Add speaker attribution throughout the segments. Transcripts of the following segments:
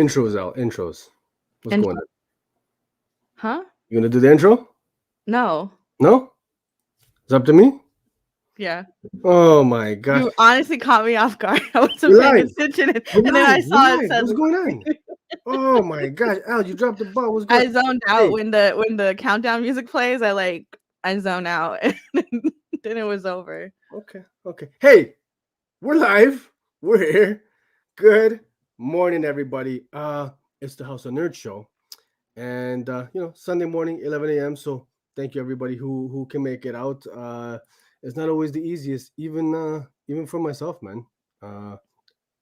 Speaker 1: Intros out. Intros. What's
Speaker 2: Intro?
Speaker 1: going on?
Speaker 2: Huh?
Speaker 1: You gonna do the intro?
Speaker 2: No.
Speaker 1: No? It's up to me?
Speaker 2: Yeah.
Speaker 1: Oh my gosh.
Speaker 2: You honestly caught me off guard. I wasn't
Speaker 1: We're
Speaker 2: paying
Speaker 1: live.
Speaker 2: attention,
Speaker 1: We're
Speaker 2: and then I
Speaker 1: live. We're
Speaker 2: saw it
Speaker 1: live.
Speaker 2: said.
Speaker 1: What's going on? Oh my gosh. Al, you dropped the ball. What's
Speaker 2: I
Speaker 1: good?
Speaker 2: zoned
Speaker 1: Hey.
Speaker 2: out when the countdown music plays. I zone out, and then it was over.
Speaker 1: Okay. Hey, we're live. We're here. Good morning, everybody. It's the House of Nerd show. And Sunday morning, 11 a.m. So thank you everybody who can make it out. It's not always the easiest, even for myself, man.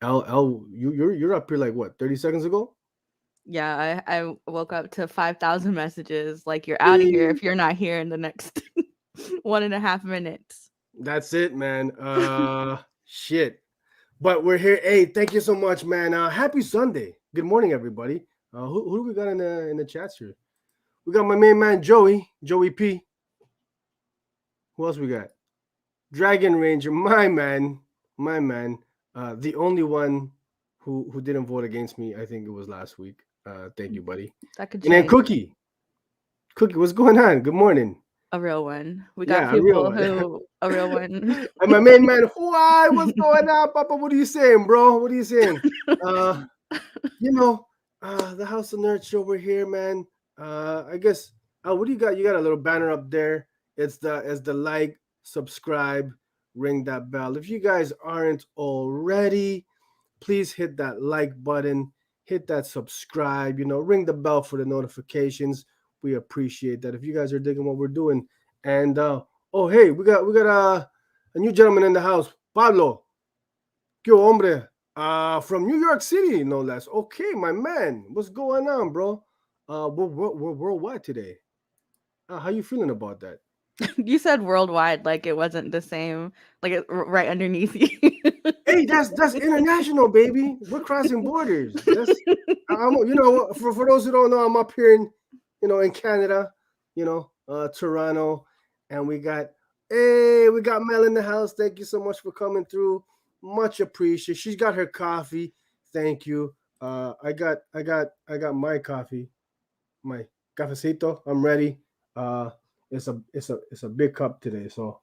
Speaker 1: Al, you're up here like what, 30 seconds ago?
Speaker 2: Yeah, I woke up to 5,000 messages. Like, you're out of here if you're not here in the next 1.5 minutes.
Speaker 1: That's it, man. Shit. But we're here. Hey, thank you so much, man. Happy Sunday. Good morning, everybody. Who do we got in the chats here? We got my main man Joey P. Who else we got? Dragon Ranger, my man. The only one who didn't vote against me, I think it was last week. Thank you, buddy.
Speaker 2: That could
Speaker 1: And then
Speaker 2: change.
Speaker 1: Cookie, what's going on? Good morning.
Speaker 2: A real one. We
Speaker 1: Yeah,
Speaker 2: got
Speaker 1: a real
Speaker 2: people
Speaker 1: one.
Speaker 2: who a real one.
Speaker 1: And my main man, why? What's going on, Papa? What are you saying, bro? What are you saying? The House of Nerds show. We're here, man. I guess. What do you got? You got a little banner up there. It's the like, subscribe, ring that bell. If you guys aren't already, please hit that like button, hit that subscribe. Ring the bell for the notifications. We appreciate that. If you guys are digging what we're doing, and hey, we got a new gentleman in the house, Pablo. ¿Qué hombre? From New York City, no less. Okay, my man, what's going on, bro? We're worldwide today. How you feeling about that?
Speaker 2: You said worldwide, like it wasn't the same, like it right underneath you.
Speaker 1: Hey, that's international, baby. We're crossing borders. For those who don't know, I'm up here in Canada, Toronto, and we got Mel in the house. Thank you so much for coming through. Much appreciated. She's got her coffee. Thank you. I got my coffee, my cafecito. I'm ready. It's a big cup today. So,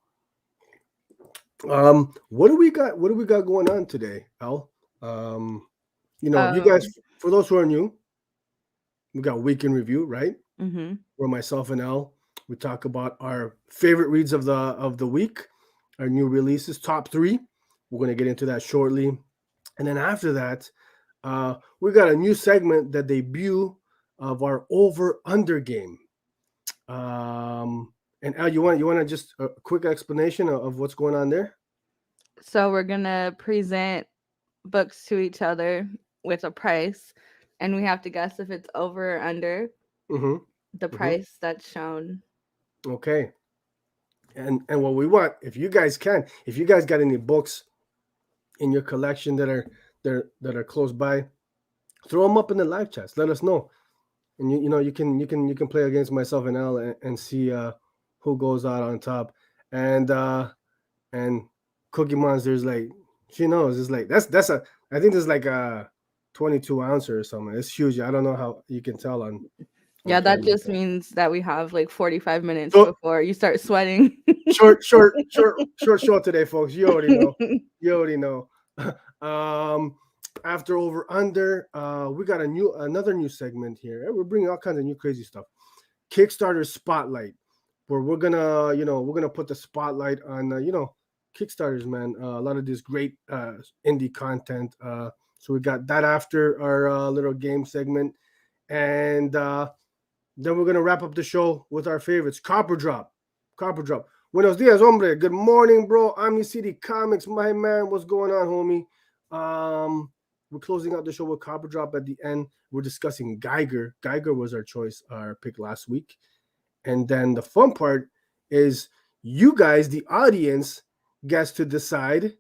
Speaker 1: what do we got? What do we got going on today, Al? You guys, for those who are new, we got week in review, right?
Speaker 2: Mm-hmm.
Speaker 1: Where myself and Al, we talk about our favorite reads of the week, our new releases, top 3. We're going to get into that shortly. And then after that, we got a new segment that debut of our over-under game. And Al, you want to just a quick explanation of what's going on there?
Speaker 2: So we're going to present books to each other with a price, and we have to guess if it's over or under the price that's shown.
Speaker 1: Okay. And what we want, if you guys got any books in your collection that are close by, throw them up in the live chats. Let us know, and you can play against myself and Al and see who goes out on top. And Cookie Monster's like, she knows. It's like that's I think there's like a 22 ounce or something. It's huge. I don't know how you can tell on.
Speaker 2: Yeah, that just means that we have like 45 minutes before you start sweating.
Speaker 1: Short today, folks. You already know. After over under, we got another new segment here. We're bringing all kinds of new crazy stuff. Kickstarter Spotlight, where we're gonna put the spotlight on Kickstarters, man. A lot of this great indie content. So we got that after our little game segment, and then we're gonna wrap up the show with our favorites. Copper Drop. Buenos dias, hombre. Good morning, bro. Omni City Comics, my man. What's going on, homie? We're closing out the show with Copper Drop at the end. We're discussing Geiger. Geiger was our pick last week. And then the fun part is you guys, the audience, gets to decide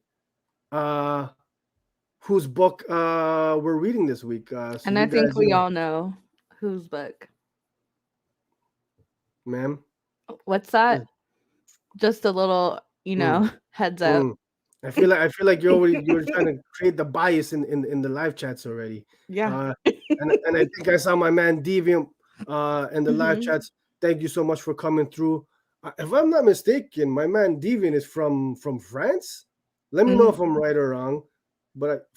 Speaker 1: whose book we're reading this week.
Speaker 2: And I think we all know whose book.
Speaker 1: Ma'am?
Speaker 2: What's that? Just a little, heads up.
Speaker 1: I feel like you're trying to create the bias in the live chats already.
Speaker 2: Yeah.
Speaker 1: and I think I saw my man Deviant in the live
Speaker 2: Mhm.
Speaker 1: chats. Thank you so much for coming through. If I'm not mistaken, my man Deviant is from France. Let me know if
Speaker 2: Mhm.
Speaker 1: I'm right or wrong. But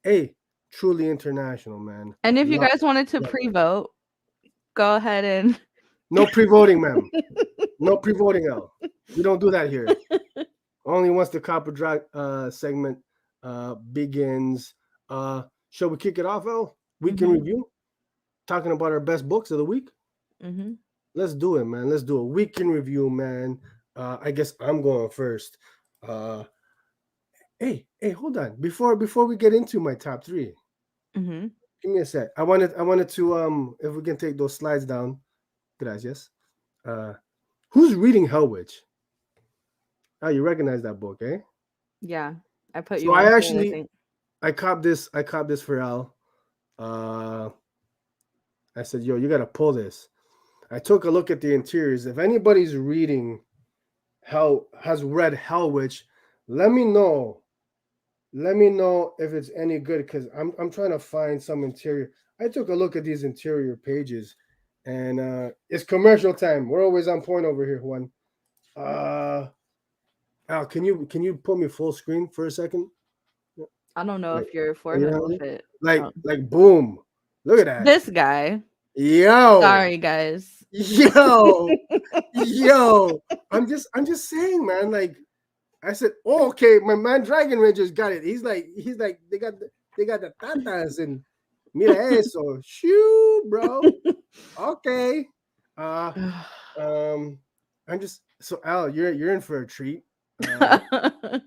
Speaker 1: hey, truly international, man.
Speaker 2: And if you
Speaker 1: Love,
Speaker 2: guys wanted to
Speaker 1: love it.
Speaker 2: pre-vote, go ahead and
Speaker 1: No pre-voting, ma'am. No pre-voting, L. We don't do that here. Only once the copper drag segment begins. Shall we kick it off, L? Week in
Speaker 2: Mhm.
Speaker 1: review, talking about our best books of the week.
Speaker 2: Mhm.
Speaker 1: Let's do it, man. Let's do a week in review, man. I guess I'm going first. Uh, hey, hold on. Before we get into my top three,
Speaker 2: Mhm.
Speaker 1: give me a sec. I wanted to if we can take those slides down. Gracias. Uh, who's reading Hell Witch? Oh, you recognize that book, eh?
Speaker 2: Yeah. I put
Speaker 1: So
Speaker 2: you on
Speaker 1: I
Speaker 2: to it, I
Speaker 1: actually
Speaker 2: think.
Speaker 1: I copped this for Al. Uh, I said, yo, you gotta pull this. I took a look at the interiors. If anybody's reading Hell has read Hell Witch, let me know. Let me know if it's any good because I'm trying to find some interior. I took a look at these interior pages, and it's commercial time. We're always on point over here, Juan. Uh, Al, can you put me full screen for a second?
Speaker 2: I don't know
Speaker 1: Like,
Speaker 2: if your
Speaker 1: you
Speaker 2: forehead
Speaker 1: know
Speaker 2: will
Speaker 1: what I mean?
Speaker 2: fit.
Speaker 1: Like
Speaker 2: Oh.
Speaker 1: like boom. Look at that.
Speaker 2: This guy.
Speaker 1: Yo.
Speaker 2: Sorry, guys.
Speaker 1: Yo. Yo. I'm just saying, man. Like I said, oh, okay, my man Dragon Ranger's got it. He's like they got the tatas and mira eso. Shoo, bro. Okay. Uh um I'm just so Al, you're in for a treat.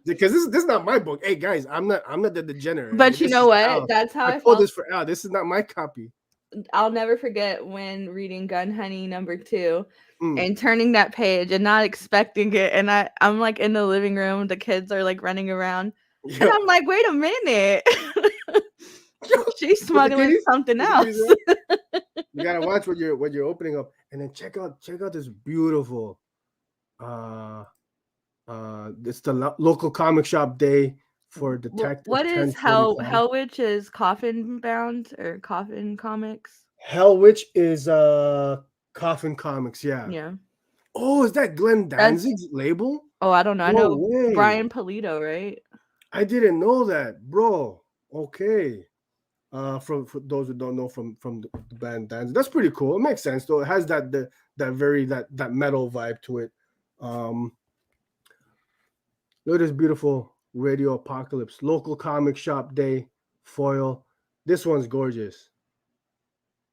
Speaker 1: Because this is not my book. Hey guys, I'm not the degenerate. Right?
Speaker 2: But you
Speaker 1: This
Speaker 2: know
Speaker 1: is
Speaker 2: what?
Speaker 1: Al.
Speaker 2: That's how
Speaker 1: I
Speaker 2: I
Speaker 1: pulled
Speaker 2: felt.
Speaker 1: this for Al. This is not my copy.
Speaker 2: I'll never forget when reading Gun Honey #2
Speaker 1: Mm.
Speaker 2: and turning that page and not expecting it. And I'm like in the living room, the kids are like running around. And
Speaker 1: Yo,
Speaker 2: I'm like, wait a minute.
Speaker 1: yo,
Speaker 2: She's
Speaker 1: with the
Speaker 2: smuggling
Speaker 1: kitties,
Speaker 2: something
Speaker 1: with the kitties,
Speaker 2: else.
Speaker 1: right? You gotta watch what you're opening up, and then check out this beautiful. Uh, it's the local comic shop day for Detective
Speaker 2: What is
Speaker 1: 1045.
Speaker 2: Hell Witch is Coffin Bound or Coffin Comics?
Speaker 1: Hell Witch is Coffin Comics, yeah.
Speaker 2: Yeah.
Speaker 1: Oh, is that Glenn
Speaker 2: That's
Speaker 1: Danzig's label?
Speaker 2: I don't know. I
Speaker 1: No
Speaker 2: know
Speaker 1: way.
Speaker 2: Brian Polito, right?
Speaker 1: I didn't know that, bro. Okay. For those who don't know from the band Danzig, that's pretty cool. It makes sense though. It has that metal vibe to it. Um, Look at this beautiful Radio Apocalypse local comic shop day foil. This one's gorgeous.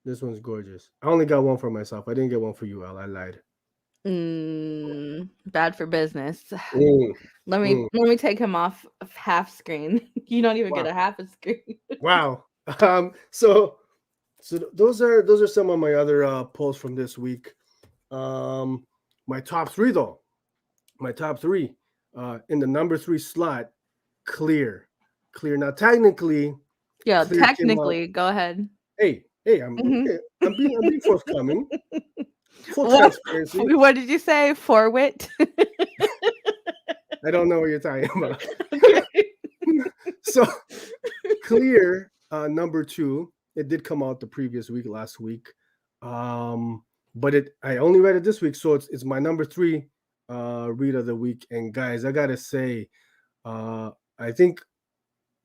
Speaker 1: This one's gorgeous. I only got one for myself. I didn't get one for you, Al. I lied.
Speaker 2: Bad for business.
Speaker 1: Mm,
Speaker 2: Let me
Speaker 1: mm.
Speaker 2: let me take him off of half screen. You don't even get
Speaker 1: Wow.
Speaker 2: a half a screen.
Speaker 1: Wow. So those are some of my other pulls from this week. Um, my top three though. My top three. In the number 3 slot, Clear. Clear. Now technically,
Speaker 2: Yeah,
Speaker 1: Clear came out.
Speaker 2: technically, go ahead.
Speaker 1: Hey, I'm
Speaker 2: Mhm.
Speaker 1: okay. I'm being forthcoming. Full
Speaker 2: What
Speaker 1: transparency.
Speaker 2: what did you say? Forwit?
Speaker 1: I don't know what you're talking about.
Speaker 2: Okay.
Speaker 1: So Clear, number 2. It did come out the previous week, last week. But I only read it this week, so it's my number 3 read of the week. And guys, I gotta say, I think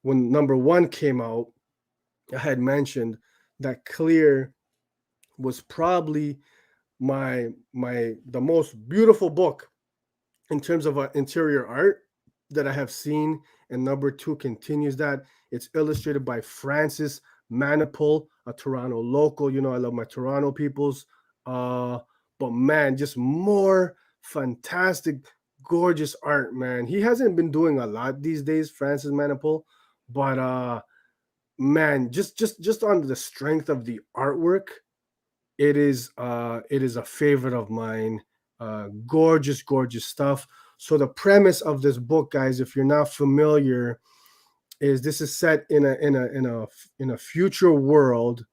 Speaker 1: when number 1 came out, I had mentioned that Clear was probably the most beautiful book in terms of interior art that I have seen. And number 2 continues that. It's illustrated by Francis Manipul, a Toronto local. You know, I love my Toronto peoples. But man, just more fantastic, gorgeous art, man. He hasn't been doing a lot these days, Francis Manipul, but man, just on the strength of the artwork, it is a favorite of mine. Gorgeous stuff. So the premise of this book, guys, if you're not familiar, is this is set in a future world.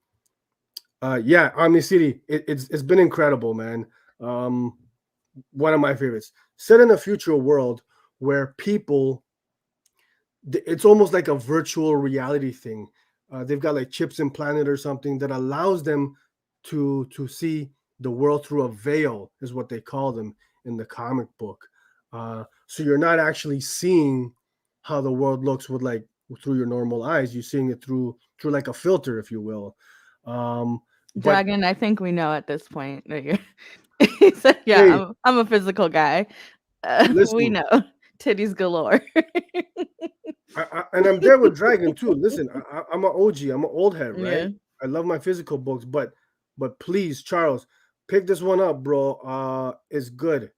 Speaker 1: Yeah, Omni City. It's been incredible, man. Um, One of my favorites. Set in a future world where people, it's almost like a virtual reality thing. they've got like chips implanted or something that allows them to see the world through a veil, is what they call them in the comic book. So you're not actually seeing how the world looks with like through your normal eyes. You're seeing it through like a filter, if you will. But
Speaker 2: Dragon, I think we know at this point that you're. He said, "Yeah,
Speaker 1: hey,
Speaker 2: I'm a physical guy. We
Speaker 1: listen,
Speaker 2: know, titties galore."
Speaker 1: and I'm there with Dragon too. Listen, I'm an OG. I'm an old head, right?
Speaker 2: Yeah,
Speaker 1: I love my physical books, but please, Charles, pick this one up, bro. It's good.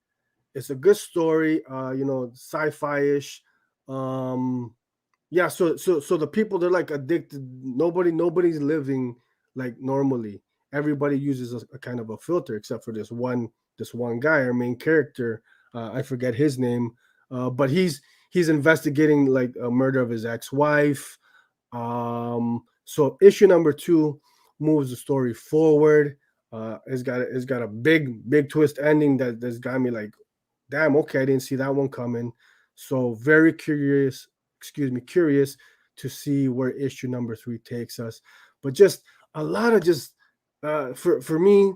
Speaker 1: It's a good story. Sci-fi-ish. Yeah. So the people, they're like addicted. Nobody's living like normally. Everybody uses a kind of a filter, except for this one guy, our main character. I forget his name, but he's investigating like a murder of his ex-wife. So issue number 2 moves the story forward. It's got a big twist ending that's got me like, damn, okay, I didn't see that one coming. So very curious to see where issue number 3 takes us. But just a lot of just for me,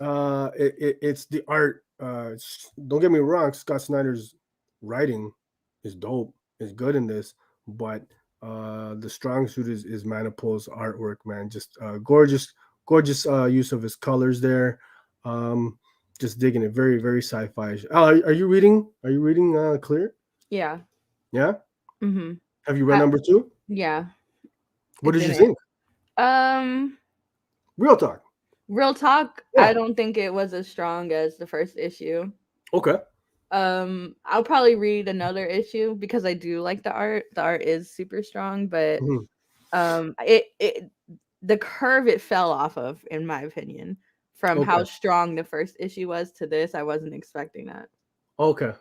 Speaker 1: it's the art. Don't get me wrong, Scott Snyder's writing is dope, is good in this, but the strong suit is Manipul's artwork, man. Just gorgeous use of his colors there. Just digging it, very very sci-fi. Are you reading Clear?
Speaker 2: yeah.
Speaker 1: Yeah.
Speaker 2: Mm-hmm.
Speaker 1: Have you read number 2?
Speaker 2: Yeah.
Speaker 1: What did you
Speaker 2: didn't.
Speaker 1: think?
Speaker 2: Um,
Speaker 1: Real talk.
Speaker 2: Real talk.
Speaker 1: Yeah.
Speaker 2: I don't think it was as strong as the first issue.
Speaker 1: Okay.
Speaker 2: I'll probably read another issue because I do like the art. The art is super strong, but it the curve it fell off of, in my opinion, from how strong the first issue was to this, I wasn't expecting that.
Speaker 1: Okay.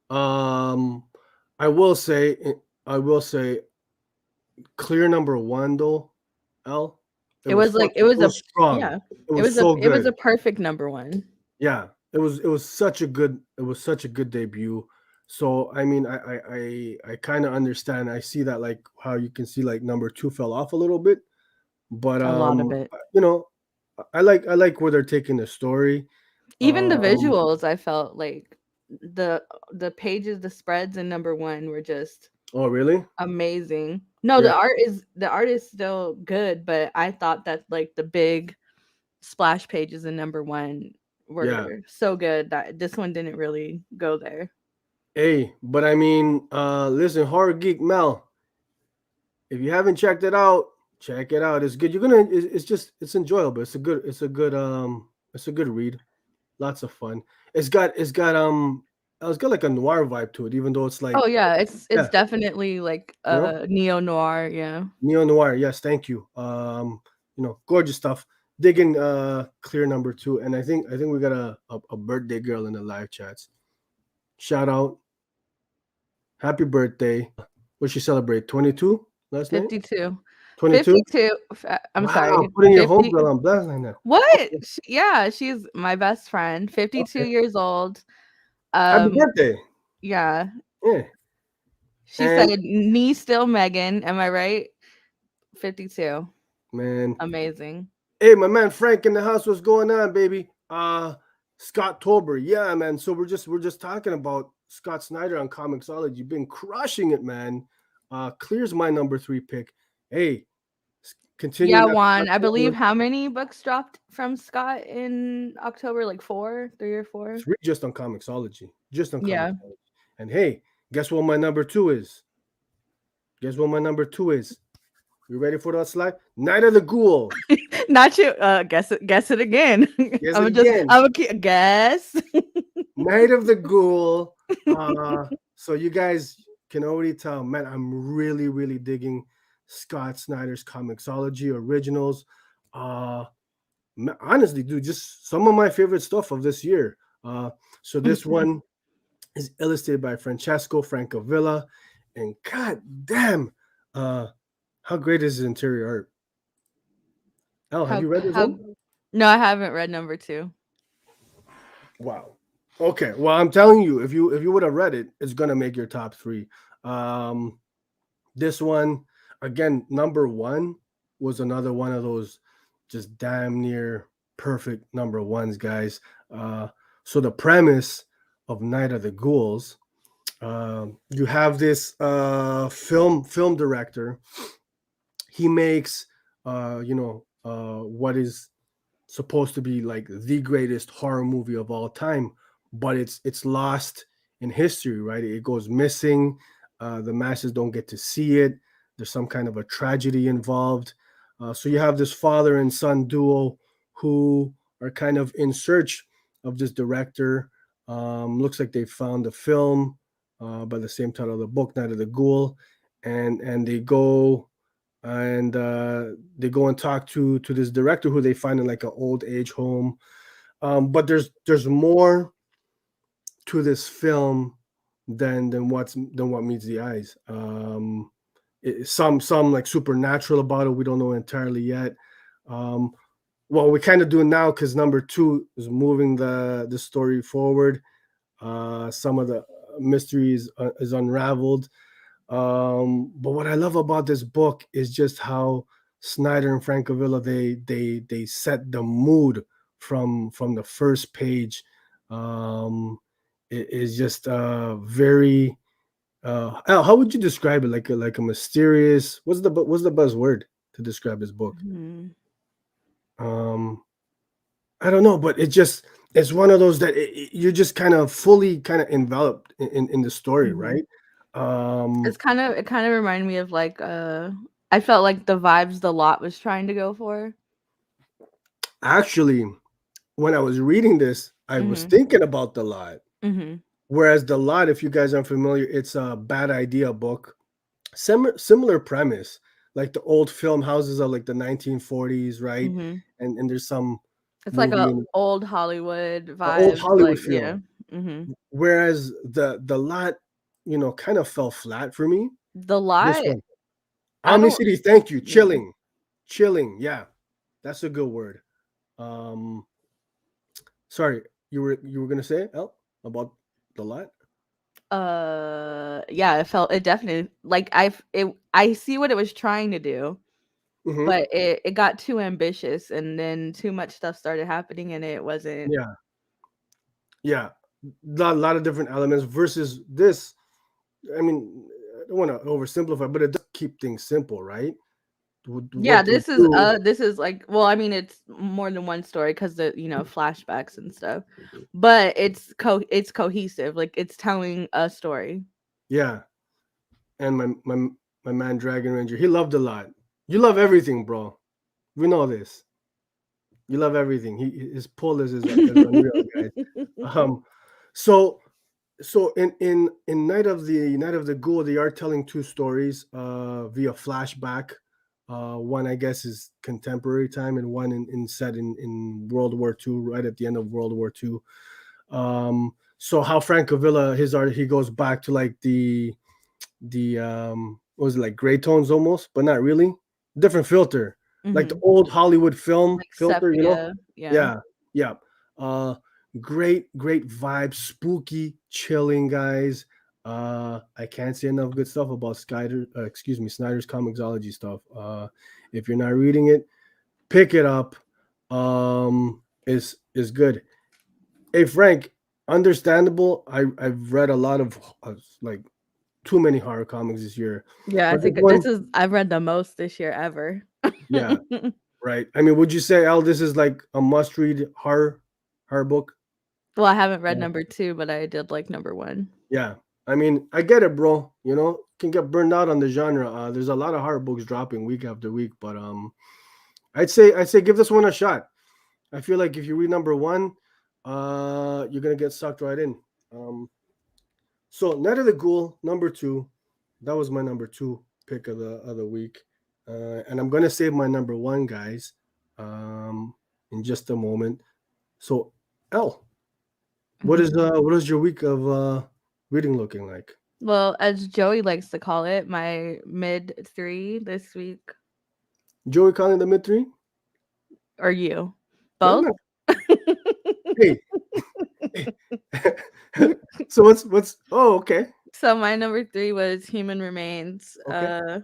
Speaker 1: I will say Clear number 1 though, L.
Speaker 2: It was
Speaker 1: strong.
Speaker 2: yeah.
Speaker 1: It was so good.
Speaker 2: It was a perfect number 1.
Speaker 1: Yeah. It was such a good debut. So I mean, I kind of understand. I see that, like how you can see like number 2 fell off a little bit, but
Speaker 2: A lot of it.
Speaker 1: I like where they're taking the story.
Speaker 2: Even the visuals, I felt like the pages, the spreads in number 1 were just
Speaker 1: really
Speaker 2: amazing. No,
Speaker 1: yeah.
Speaker 2: the art is still good, but I thought that like the big splash pages in number 1 were so good that this one didn't really go there.
Speaker 1: Hey, but I mean, listen, Horror Geek Mel, if you haven't checked it out, check it out. It's good. It's enjoyable. It's a good read. Lots of fun. It's got like a noir vibe to it, even though it's like,
Speaker 2: oh yeah, it's definitely like neo noir. Yeah,
Speaker 1: neo noir. Yes, thank you. Gorgeous stuff. Digging Clear number 2, and I think we got a birthday girl in the live chats. Shout out, happy birthday. What she celebrate? 22 last night.
Speaker 2: 52.
Speaker 1: 22.
Speaker 2: 52. I'm sorry.
Speaker 1: Putting your homegirl on blast like that.
Speaker 2: What? Yeah, she's my best friend. 52 years old.
Speaker 1: Happy birthday.
Speaker 2: Yeah.
Speaker 1: Yeah.
Speaker 2: She said, "Knee still Megan." Am I right? 52.
Speaker 1: Man.
Speaker 2: Amazing.
Speaker 1: Hey, my man Frank in the house. What's going on, baby? Scott Tober. Yeah, man. So we're just talking about Scott Snyder on Comixology. You've been crushing it, man. Clear's my number 3 pick. Hey, continue.
Speaker 2: Yeah, Juan. I believe how many books dropped from Scott in October? Like 3 or 4?
Speaker 1: 3 just on Comixology. Comixology. And hey, guess what my number 2 is? You ready for that slide? Night of the Ghoul.
Speaker 2: Not you. Guess it again. Guess.
Speaker 1: Night of the Ghoul. So you guys can already tell, man, I'm really, really digging Scott Snyder's Comixology originals. Honestly, dude, just some of my favorite stuff of this year. So this one is illustrated by Francesco Francavilla, and god damn, how great is his interior art? Elle, have you read this one?
Speaker 2: No, I haven't read number 2.
Speaker 1: Wow. Okay. Well, I'm telling you, if you would have read it, it's gonna make your top 3. This one, again, number 1 was another one of those just damn near perfect number ones, guys. So the premise of Night of the Ghouls, you have this film director. He makes what is supposed to be like the greatest horror movie of all time, but it's lost in history, right? It goes missing. The masses don't get to see it. There's some kind of a tragedy involved. So you have this father and son duo who are kind of in search of this director. Looks like they found a film by the same title of the book, Night of the Ghoul, and they go and talk to this director who they find in like an old age home. But there's more to this film than what meets the eyes. Some like supernatural about it. We don't know entirely yet. Well, we kind of do now because number 2 is moving the story forward. Some of the mysteries is unraveled. But what I love about this book is just how Snyder and Francavilla they set the mood from the first page. It is just very Al, how would you describe it? Like a mysterious. What's the buzzword to describe this book?
Speaker 2: Mhm.
Speaker 1: I don't know, but it's one of those that you're just kind of fully kind of enveloped in the story,
Speaker 2: Mhm.
Speaker 1: right? Um,
Speaker 2: It kind of reminded me of like I felt like the vibes the lot was trying to go for.
Speaker 1: Actually, when I was reading this, I was
Speaker 2: Mhm.
Speaker 1: thinking about The Lot.
Speaker 2: Mhm.
Speaker 1: Whereas The Lot, if you guys aren't familiar, it's a bad idea book. Similar premise, like the old film houses of like the 1940s, right?
Speaker 2: Mhm.
Speaker 1: And there's some
Speaker 2: It's like
Speaker 1: movie
Speaker 2: a
Speaker 1: in
Speaker 2: old Hollywood
Speaker 1: an old
Speaker 2: vibes,
Speaker 1: Hollywood
Speaker 2: like yeah.
Speaker 1: feel.
Speaker 2: Mhm.
Speaker 1: Whereas the Lot, kind of fell flat for me.
Speaker 2: The
Speaker 1: This
Speaker 2: lot,
Speaker 1: one,
Speaker 2: I
Speaker 1: Omni
Speaker 2: don't.
Speaker 1: City, thank you.
Speaker 2: Yeah.
Speaker 1: Chilling. Yeah, that's a good word. Um, Sorry, you were gonna say El about The Lot?
Speaker 2: Yeah, it definitely like I see what it was trying to do,
Speaker 1: Hmm.
Speaker 2: but it got too ambitious and then too much stuff started happening and it wasn't.
Speaker 1: Yeah, yeah. Lot of different elements versus this. I mean, I don't want to oversimplify, but it does keep things simple, right?
Speaker 2: Yeah,
Speaker 1: What they do,
Speaker 2: this is like well, I mean it's more than one story because the flashbacks and stuff. But it's cohesive. Like it's telling a story.
Speaker 1: yeah. And my man Dragon Ranger, he loved a lot. You love everything, bro. We know this. You love everything. His pull is unreal, guys. Um, so in Night of the Ghoul, they are telling two stories via flashback. One I guess is contemporary time, and one in set in World War II, right at the end of World War II. So how Francavilla, his art, he goes back to like the what was it, like gray tones almost, but not really. Different filter, like the
Speaker 2: Mhm.
Speaker 1: old Hollywood film
Speaker 2: Like
Speaker 1: filter, you know?
Speaker 2: sepia. Yeah.
Speaker 1: Yeah, yeah. Uh, great vibe, spooky, chilling, guys. I can't say enough good stuff about Snyder's Comicsology stuff. If you're not reading it, pick it up. Is good. Hey Frank, understandable. I've read a lot of like too many horror comics this year.
Speaker 2: Yeah, I
Speaker 1: But there's
Speaker 2: think
Speaker 1: one,
Speaker 2: I've read the most this year ever.
Speaker 1: yeah, right. I mean, would you say, Al, this is like a must-read horror book?
Speaker 2: Well, I haven't read
Speaker 1: Yeah.
Speaker 2: number 2, but I did like number 1.
Speaker 1: Yeah. I mean, I get it, bro. Can get burned out on the genre. There's a lot of horror books dropping week after week, but I'd say give this one a shot. I feel like if you read number one, you're gonna get sucked right in. Um, so Night of the Ghoul, number 2. That was my number 2 pick of the week. And I'm gonna save my number 1, guys, in just a moment. So, L,
Speaker 2: Mhm.
Speaker 1: what is your week of reading looking like?
Speaker 2: Well, as Joey likes to call it, my mid 3 this week.
Speaker 1: Joey calling the mid 3?
Speaker 2: Or you?
Speaker 1: No,
Speaker 2: Both?
Speaker 1: no. Hey, hey. So what's? Oh, okay,
Speaker 2: So my number 3 was Human Remains,
Speaker 1: okay.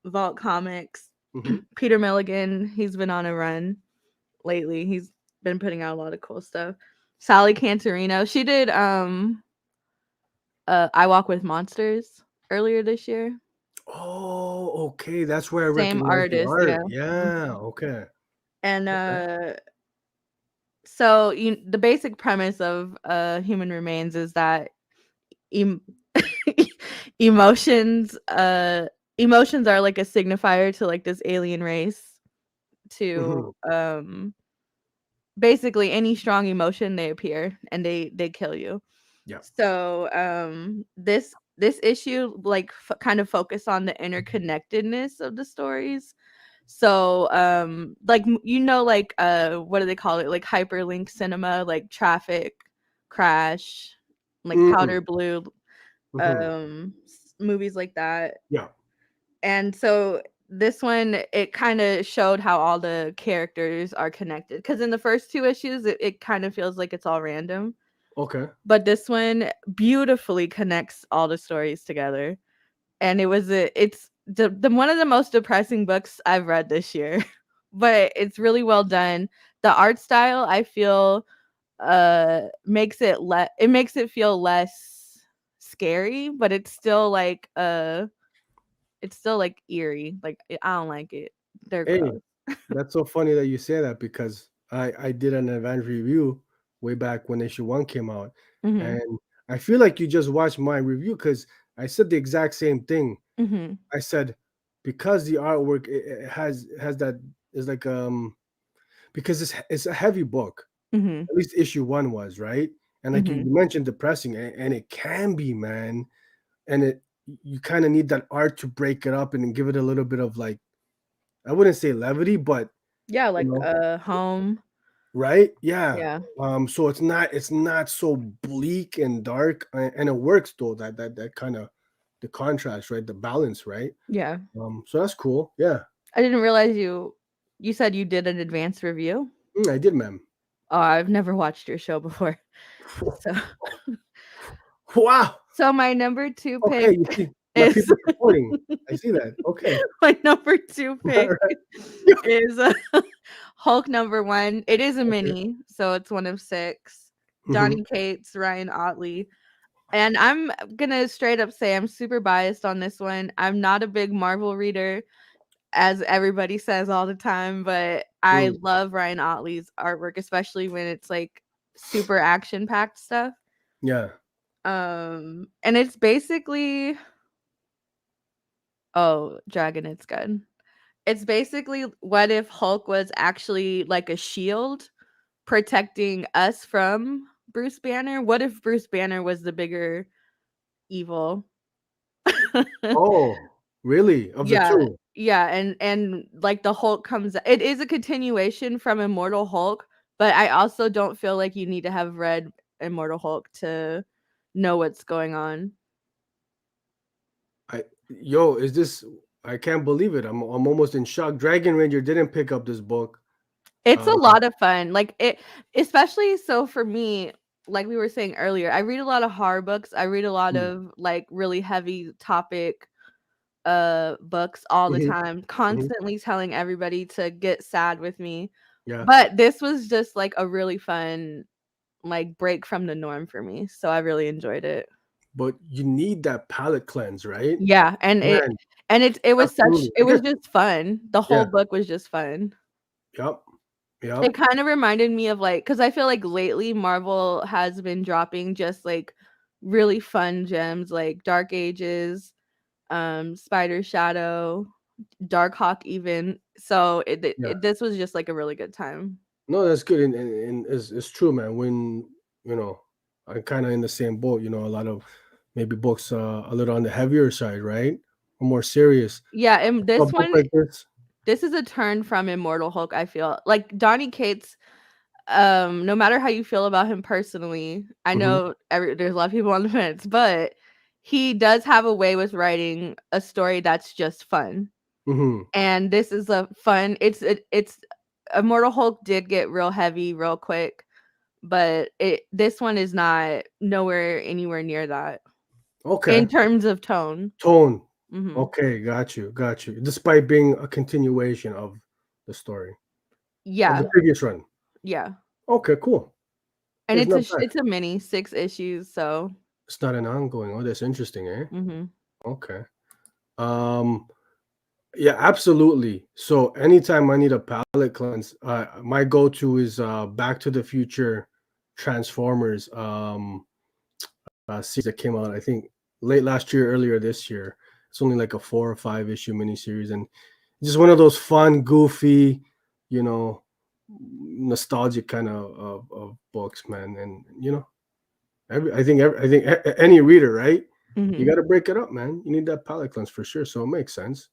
Speaker 2: Vault Comics.
Speaker 1: Mm-hmm.
Speaker 2: Peter Milligan, he's been on a run lately. He's been putting out a lot of cool stuff. Sally Cantorino, she did I Walk with Monsters earlier this year.
Speaker 1: Oh, okay. That's where I
Speaker 2: Same
Speaker 1: recognize the
Speaker 2: artist, yeah.
Speaker 1: art. Yeah.
Speaker 2: Mhm.
Speaker 1: Okay.
Speaker 2: And
Speaker 1: Okay.
Speaker 2: so the basic premise of Human Remains is that em- emotions emotions are like a signifier to like this alien race
Speaker 1: Mm-hmm.
Speaker 2: to basically any strong emotion they appear and they kill you.
Speaker 1: Yeah.
Speaker 2: So this issue like kind of focus on the interconnectedness of the stories. So like like what do they call it, like hyperlink cinema, like Traffic, Crash, like
Speaker 1: Mm-hmm.
Speaker 2: Powder Blue,
Speaker 1: Mm-hmm.
Speaker 2: movies like that.
Speaker 1: Yeah.
Speaker 2: And so this one, it kind of showed how all the characters are connected, because in the first two issues it kind of feels like it's all random,
Speaker 1: Okay.
Speaker 2: but this one beautifully connects all the stories together. And it's the one of the most depressing books I've read this year. But it's really well done. The art style, I feel, it makes it feel less scary, but it's still like eerie. Like I don't like it. They're
Speaker 1: Hey,
Speaker 2: gross.
Speaker 1: that's so funny that you say that because I did an advanced review way back when issue one came out,
Speaker 2: Mhm.
Speaker 1: and I feel like you just watched my review because I said the exact same thing.
Speaker 2: Mhm.
Speaker 1: I said because the artwork it has that is like because it's a heavy book.
Speaker 2: Mhm.
Speaker 1: At least issue one was, right? And like you
Speaker 2: Mhm.
Speaker 1: mentioned, depressing, and it can be, man. And you kind of need that art to break it up and give it a little bit of like, I wouldn't say levity, but
Speaker 2: Yeah,
Speaker 1: you
Speaker 2: like
Speaker 1: know,
Speaker 2: Home.
Speaker 1: right? Yeah.
Speaker 2: Yeah.
Speaker 1: So it's not so bleak and dark, and it works though. That kind of the contrast, right? The balance, right?
Speaker 2: Yeah.
Speaker 1: So that's cool. Yeah.
Speaker 2: I didn't realize you said you did an advanced review.
Speaker 1: I did, ma'am.
Speaker 2: Oh, I've never watched your show before. So
Speaker 1: Wow.
Speaker 2: so my number 2
Speaker 1: Okay,
Speaker 2: pick
Speaker 1: you see, my
Speaker 2: is
Speaker 1: people supporting. I see that. Okay.
Speaker 2: my number 2
Speaker 1: All
Speaker 2: pick
Speaker 1: right.
Speaker 2: is Hulk number 1. It is a
Speaker 1: Okay.
Speaker 2: mini, so it's one of 6.
Speaker 1: Hmm.
Speaker 2: Donny Cates, Ryan Otley. And I'm gonna straight up say I'm super biased on this one. I'm not a big Marvel reader, as everybody says all the time, but I
Speaker 1: Mm,
Speaker 2: love Ryan Otley's artwork, especially when it's like super action packed stuff.
Speaker 1: yeah.
Speaker 2: And it's basically, oh, Dragon, it's good. It's basically, what if Hulk was actually like a shield protecting us from Bruce Banner? What if Bruce Banner was the bigger evil?
Speaker 1: Oh, really? Of the
Speaker 2: Yeah,
Speaker 1: two?
Speaker 2: yeah, and like the Hulk it is a continuation from Immortal Hulk, but I also don't feel like you need to have read Immortal Hulk to know what's going on.
Speaker 1: Is this? I can't believe it. I'm almost in shock. Dragon Ranger didn't pick up this book.
Speaker 2: It's
Speaker 1: Uh,
Speaker 2: a lot of fun. Like it, especially so for me, like we were saying earlier, I read a lot of horror books. I read a lot
Speaker 1: mm,
Speaker 2: of like really heavy topic books all the
Speaker 1: mhm,
Speaker 2: time,
Speaker 1: mhm,
Speaker 2: constantly telling everybody to get sad with me.
Speaker 1: yeah,
Speaker 2: But this was just like a really fun like break from the norm for me. So I really enjoyed it.
Speaker 1: but you need that palate cleanse, right?
Speaker 2: Yeah, and
Speaker 1: Man, absolutely.
Speaker 2: it
Speaker 1: I
Speaker 2: was
Speaker 1: guess.
Speaker 2: just fun. The
Speaker 1: Yeah.
Speaker 2: whole book was just fun.
Speaker 1: Yep.
Speaker 2: It
Speaker 1: Yep.
Speaker 2: kind of reminded me of like, cuz I feel like lately Marvel has been dropping just like really fun gems like Dark Ages, Spider Shadow, Dark Hawk even. So
Speaker 1: Yeah.
Speaker 2: this was just like a really good time.
Speaker 1: No, that's good, and it's true, man. When you know, I'm kind of in the same boat. A lot of maybe books a little on the heavier side, right? Or more serious.
Speaker 2: Yeah, and
Speaker 1: A
Speaker 2: this
Speaker 1: book
Speaker 2: one,
Speaker 1: like this.
Speaker 2: this is a turn from Immortal Hulk, I feel. Like Donny Cates, no matter how you feel about him personally, I
Speaker 1: Hmm.
Speaker 2: know there's a lot of people on the fence, but he does have a way with writing a story that's just fun.
Speaker 1: Hmm.
Speaker 2: And this is a fun. It's Immortal Hulk did get real heavy real quick, but this one is not nowhere anywhere near that
Speaker 1: Okay.
Speaker 2: in terms of tone.
Speaker 1: Tone.
Speaker 2: Mm-hmm.
Speaker 1: Okay, got you, got you. Despite being a continuation of the story of the
Speaker 2: Yeah,
Speaker 1: previous run.
Speaker 2: yeah.
Speaker 1: Okay, cool.
Speaker 2: And
Speaker 1: It's not bad.
Speaker 2: it's a mini 6 issues, so
Speaker 1: It's not an ongoing. Oh, that's interesting, eh?
Speaker 2: mm-hmm.
Speaker 1: Okay. Um, yeah, absolutely. So anytime I need a palate cleanse, my go-to is Back to the Future Transformers series that came out, I think, late last year, earlier this year. It's only like a 4 or 5 issue miniseries, and just one of those fun, goofy, you know, nostalgic kind of books, man. And I think any reader, right? You
Speaker 2: Mm-hmm.
Speaker 1: got to break it up, man. You need that palate cleanse for sure. So it makes sense.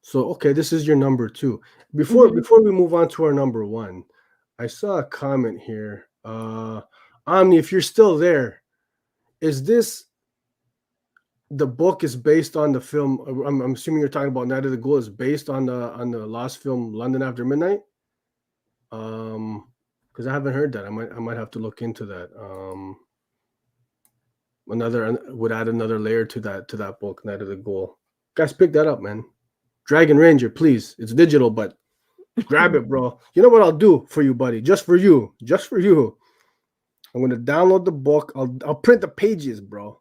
Speaker 1: So okay, this is your number two. Before
Speaker 2: Mm-hmm.
Speaker 1: before we move on to our number one, I saw a comment here. Omni, if you're still there, is this the book is based on the film? I'm assuming you're talking about Night of the Ghoul is based on the lost film London After Midnight. Because I haven't heard that. I might have to look into that. Another would add another layer to that book, Night of the Ghoul. Guys, pick that up, man. Dragon Ranger, please. It's digital, but grab it, bro. You know what I'll do for you, buddy? Just for you. Just for you. I'm gonna download the book. I'll print the pages, bro.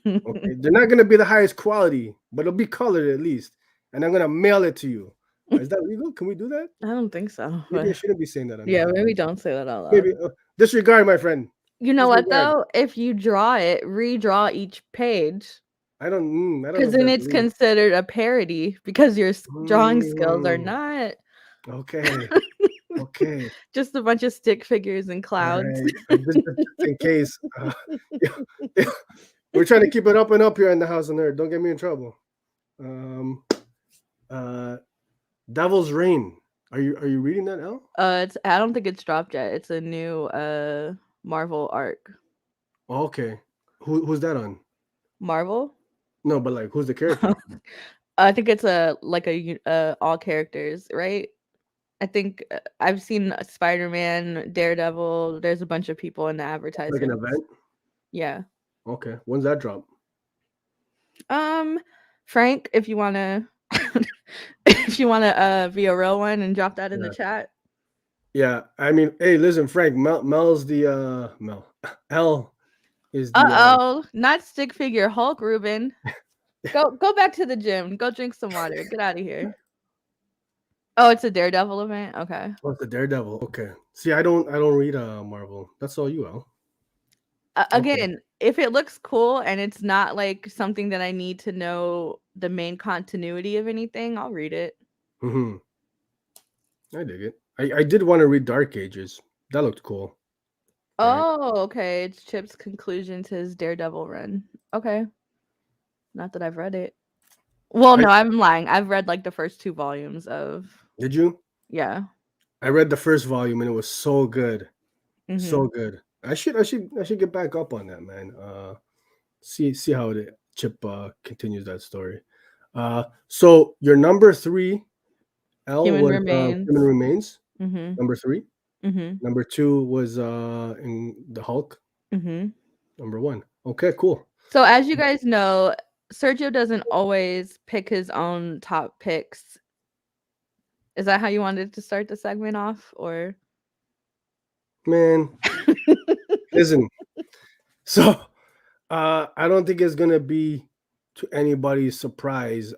Speaker 1: Okay. They're not gonna be the highest quality, but it'll be colored at least. And I'm gonna mail it to you. Is that legal? Can we do that?
Speaker 2: I don't think so,
Speaker 1: Maybe I
Speaker 2: but
Speaker 1: shouldn't be saying that on the
Speaker 2: yeah, maybe
Speaker 1: podcast.
Speaker 2: don't say that out loud.
Speaker 1: Maybe disregard, my friend.
Speaker 2: You know what
Speaker 1: Disregard.
Speaker 2: though? If you draw it, redraw each page,
Speaker 1: I don't know
Speaker 2: because
Speaker 1: if
Speaker 2: then
Speaker 1: that's
Speaker 2: it's
Speaker 1: legal.
Speaker 2: considered a parody because your drawing skills are
Speaker 1: Mm,
Speaker 2: not
Speaker 1: okay. Okay.
Speaker 2: just a bunch of stick figures and
Speaker 1: All
Speaker 2: clouds.
Speaker 1: right. Just in case. Yeah, we're trying to keep it up and up here in the House of Nerd. Don't get me in trouble. Um, uh, Devil's Reign. Are you reading that, Al?
Speaker 2: I don't think it's dropped yet. It's a new Marvel arc.
Speaker 1: Oh, okay. Who's that on?
Speaker 2: Marvel?
Speaker 1: No, but like who's the character?
Speaker 2: I think it's all characters, right? I think I've seen Spider-Man, Daredevil. There's a bunch of people in the
Speaker 1: Like an
Speaker 2: advertisements.
Speaker 1: event?
Speaker 2: Yeah.
Speaker 1: Okay. When's that drop?
Speaker 2: Um, Frank, if you wanna, if you wanna be a real one and drop that in the
Speaker 1: Yeah.
Speaker 2: chat.
Speaker 1: Yeah. I mean, hey, listen, Frank. Mel's the Mel. L is the
Speaker 2: Not stick figure Hulk, Ruben. Go back to the gym. Go drink some water. Get out of here. Oh, it's a Daredevil event. Okay.
Speaker 1: what's the Daredevil? Okay. See, I don't read Marvel. That's all you, Al. Okay.
Speaker 2: Again, if it looks cool and it's not like something that I need to know the main continuity of anything, I'll read it.
Speaker 1: Hmm. I dig it. I did want to read Dark Ages. That looked cool. Right?
Speaker 2: Oh, okay. It's Chip's conclusion to his Daredevil run. Okay. Not that I've read it. Well,
Speaker 1: I
Speaker 2: no, I'm lying. I've read like the first 2 volumes of
Speaker 1: did you?
Speaker 2: yeah.
Speaker 1: I read the first volume and it was so good.
Speaker 2: Mhm.
Speaker 1: So good. I should get back up on that, man. See how Chip continues that story. So your number three, L
Speaker 2: Human
Speaker 1: was Human
Speaker 2: Remains.
Speaker 1: Remains.
Speaker 2: Mhm.
Speaker 1: Number three.
Speaker 2: Mhm.
Speaker 1: Number two was in the Hulk.
Speaker 2: Mhm.
Speaker 1: Number one. Okay, cool.
Speaker 2: So as you guys know, Sergio doesn't always pick his own top picks. Is that how you wanted to start the segment off or
Speaker 1: Man, listen. So I don't think it's gonna be to anybody's surprise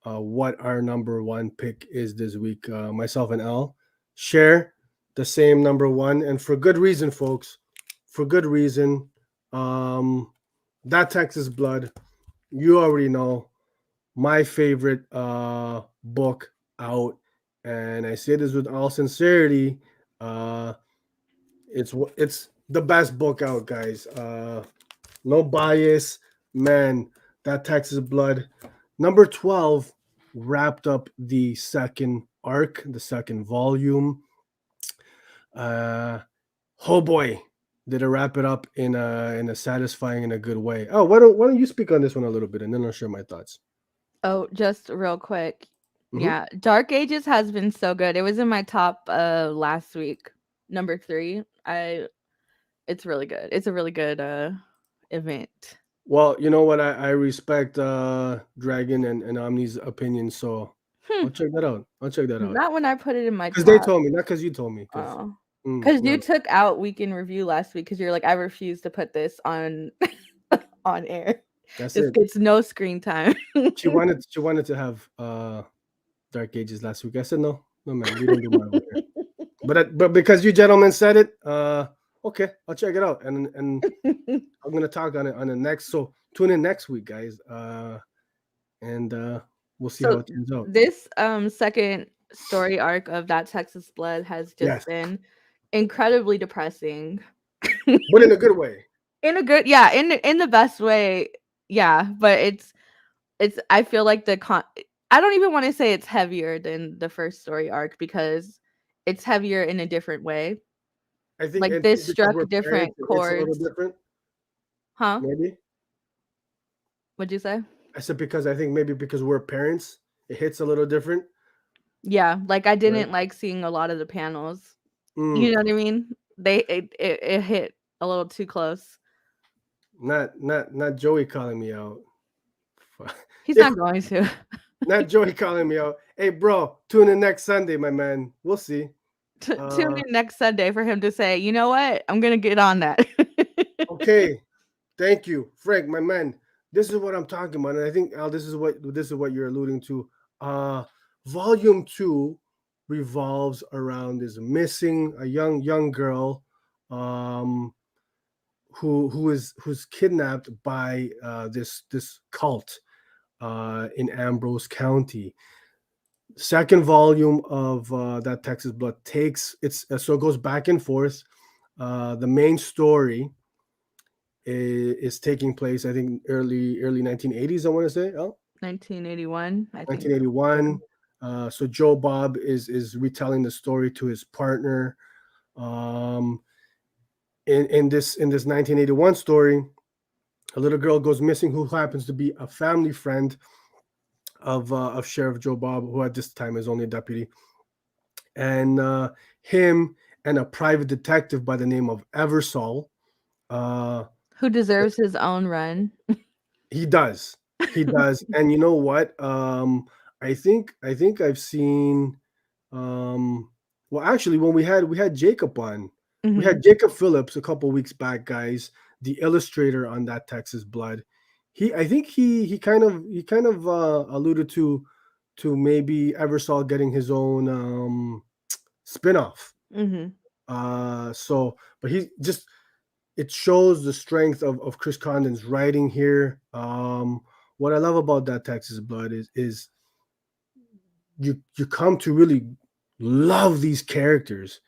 Speaker 1: what our number one pick is this week. Myself and Al share the same number one, and for good reason, folks. For good reason. Um, that Texas Blood, you already know, my favorite book out, and I say this with all sincerity. Uh, it's the best book out, guys. No bias, man. That Texas Blood, number 12, wrapped up the second arc, the second volume. Uh, oh boy, did it wrap it up in a satisfying and a good way. Oh, why don't you speak on this one a little bit, and then I'll share my thoughts.
Speaker 2: Oh, just real quick.
Speaker 1: Hmm.
Speaker 2: Yeah, Dark Ages has been so good. It was in my top last week, number 3. It's really good. It's a really good event.
Speaker 1: Well, you know what? I respect Dragon and Omni's opinion, so
Speaker 2: Hmm.
Speaker 1: I'll check that out. I'll check that out.
Speaker 2: Not when I put it in my
Speaker 1: Because they
Speaker 2: top.
Speaker 1: told me, not because you told me.
Speaker 2: Oh. Because
Speaker 1: No,
Speaker 2: you took out week in review last week because you're like, I refuse to put this on on air.
Speaker 1: that's
Speaker 2: This
Speaker 1: it.
Speaker 2: gets no screen time.
Speaker 1: She wanted to have Dark Ages last week. I said no, no, man, we don't do Marvel here. But because you gentlemen said it, okay, I'll check it out, and I'm gonna talk on it on the next. So tune in next week, guys, and we'll see how
Speaker 2: So
Speaker 1: it turns out.
Speaker 2: this second story arc of That Texas Blood has just
Speaker 1: Yes,
Speaker 2: been incredibly depressing.
Speaker 1: but in a good way.
Speaker 2: In a good, yeah, in the best way, yeah, but it's I feel like I don't even want to say it's heavier than the first story arc because it's heavier in a different way.
Speaker 1: I think,
Speaker 2: Like
Speaker 1: and
Speaker 2: this
Speaker 1: because
Speaker 2: struck
Speaker 1: we're
Speaker 2: different
Speaker 1: parents, it's a little
Speaker 2: chords.
Speaker 1: different.
Speaker 2: Huh?
Speaker 1: Maybe
Speaker 2: What'd you say?
Speaker 1: I said because I think maybe because we're parents, it hits a little different,
Speaker 2: Yeah, like I
Speaker 1: right?
Speaker 2: didn't like seeing a lot of the panels.
Speaker 1: Mm,
Speaker 2: You know what I mean? It hit a little too close.
Speaker 1: not Joey calling me out.
Speaker 2: He's
Speaker 1: If
Speaker 2: not going to.
Speaker 1: not Joey calling me out. Hey, bro, tune in next Sunday, my man. We'll see.
Speaker 2: Tune
Speaker 1: Uh,
Speaker 2: in next Sunday for him to say, you know what? I'm gonna get on that.
Speaker 1: okay. Thank you, Frank, my man. This is what I'm talking about, and I think Al, this is what you're alluding to. Uh, Volume 2 revolves around this missing a young girl, um, who's kidnapped by this cult in Ambrose County. Second volume of that Texas Blood takes it's so it goes back and forth. The main story is taking place, I think, early 1980s. I want to say, oh,
Speaker 2: 1981, I think.
Speaker 1: 1981. So Joe Bob is retelling the story to his partner. Um, in this 1981 story, a little girl goes missing who happens to be a family friend of Sheriff Joe Bob, who at this time is only a deputy, and him and a private detective by the name of Eversol. Uh,
Speaker 2: Who deserves his own run?
Speaker 1: he does, he does, and you know what? I think I've seen. Well, actually, when we had Jacob on, we
Speaker 2: Mhm.
Speaker 1: had Jacob Phillips a couple weeks back, guys, the illustrator on that Texas Blood. I think he kind of alluded to maybe Eversol getting his own spin-off.
Speaker 2: Mhm.
Speaker 1: But he just it shows the strength of Chris Condon's writing here. What I love about that Texas Blood is you come to really love these characters,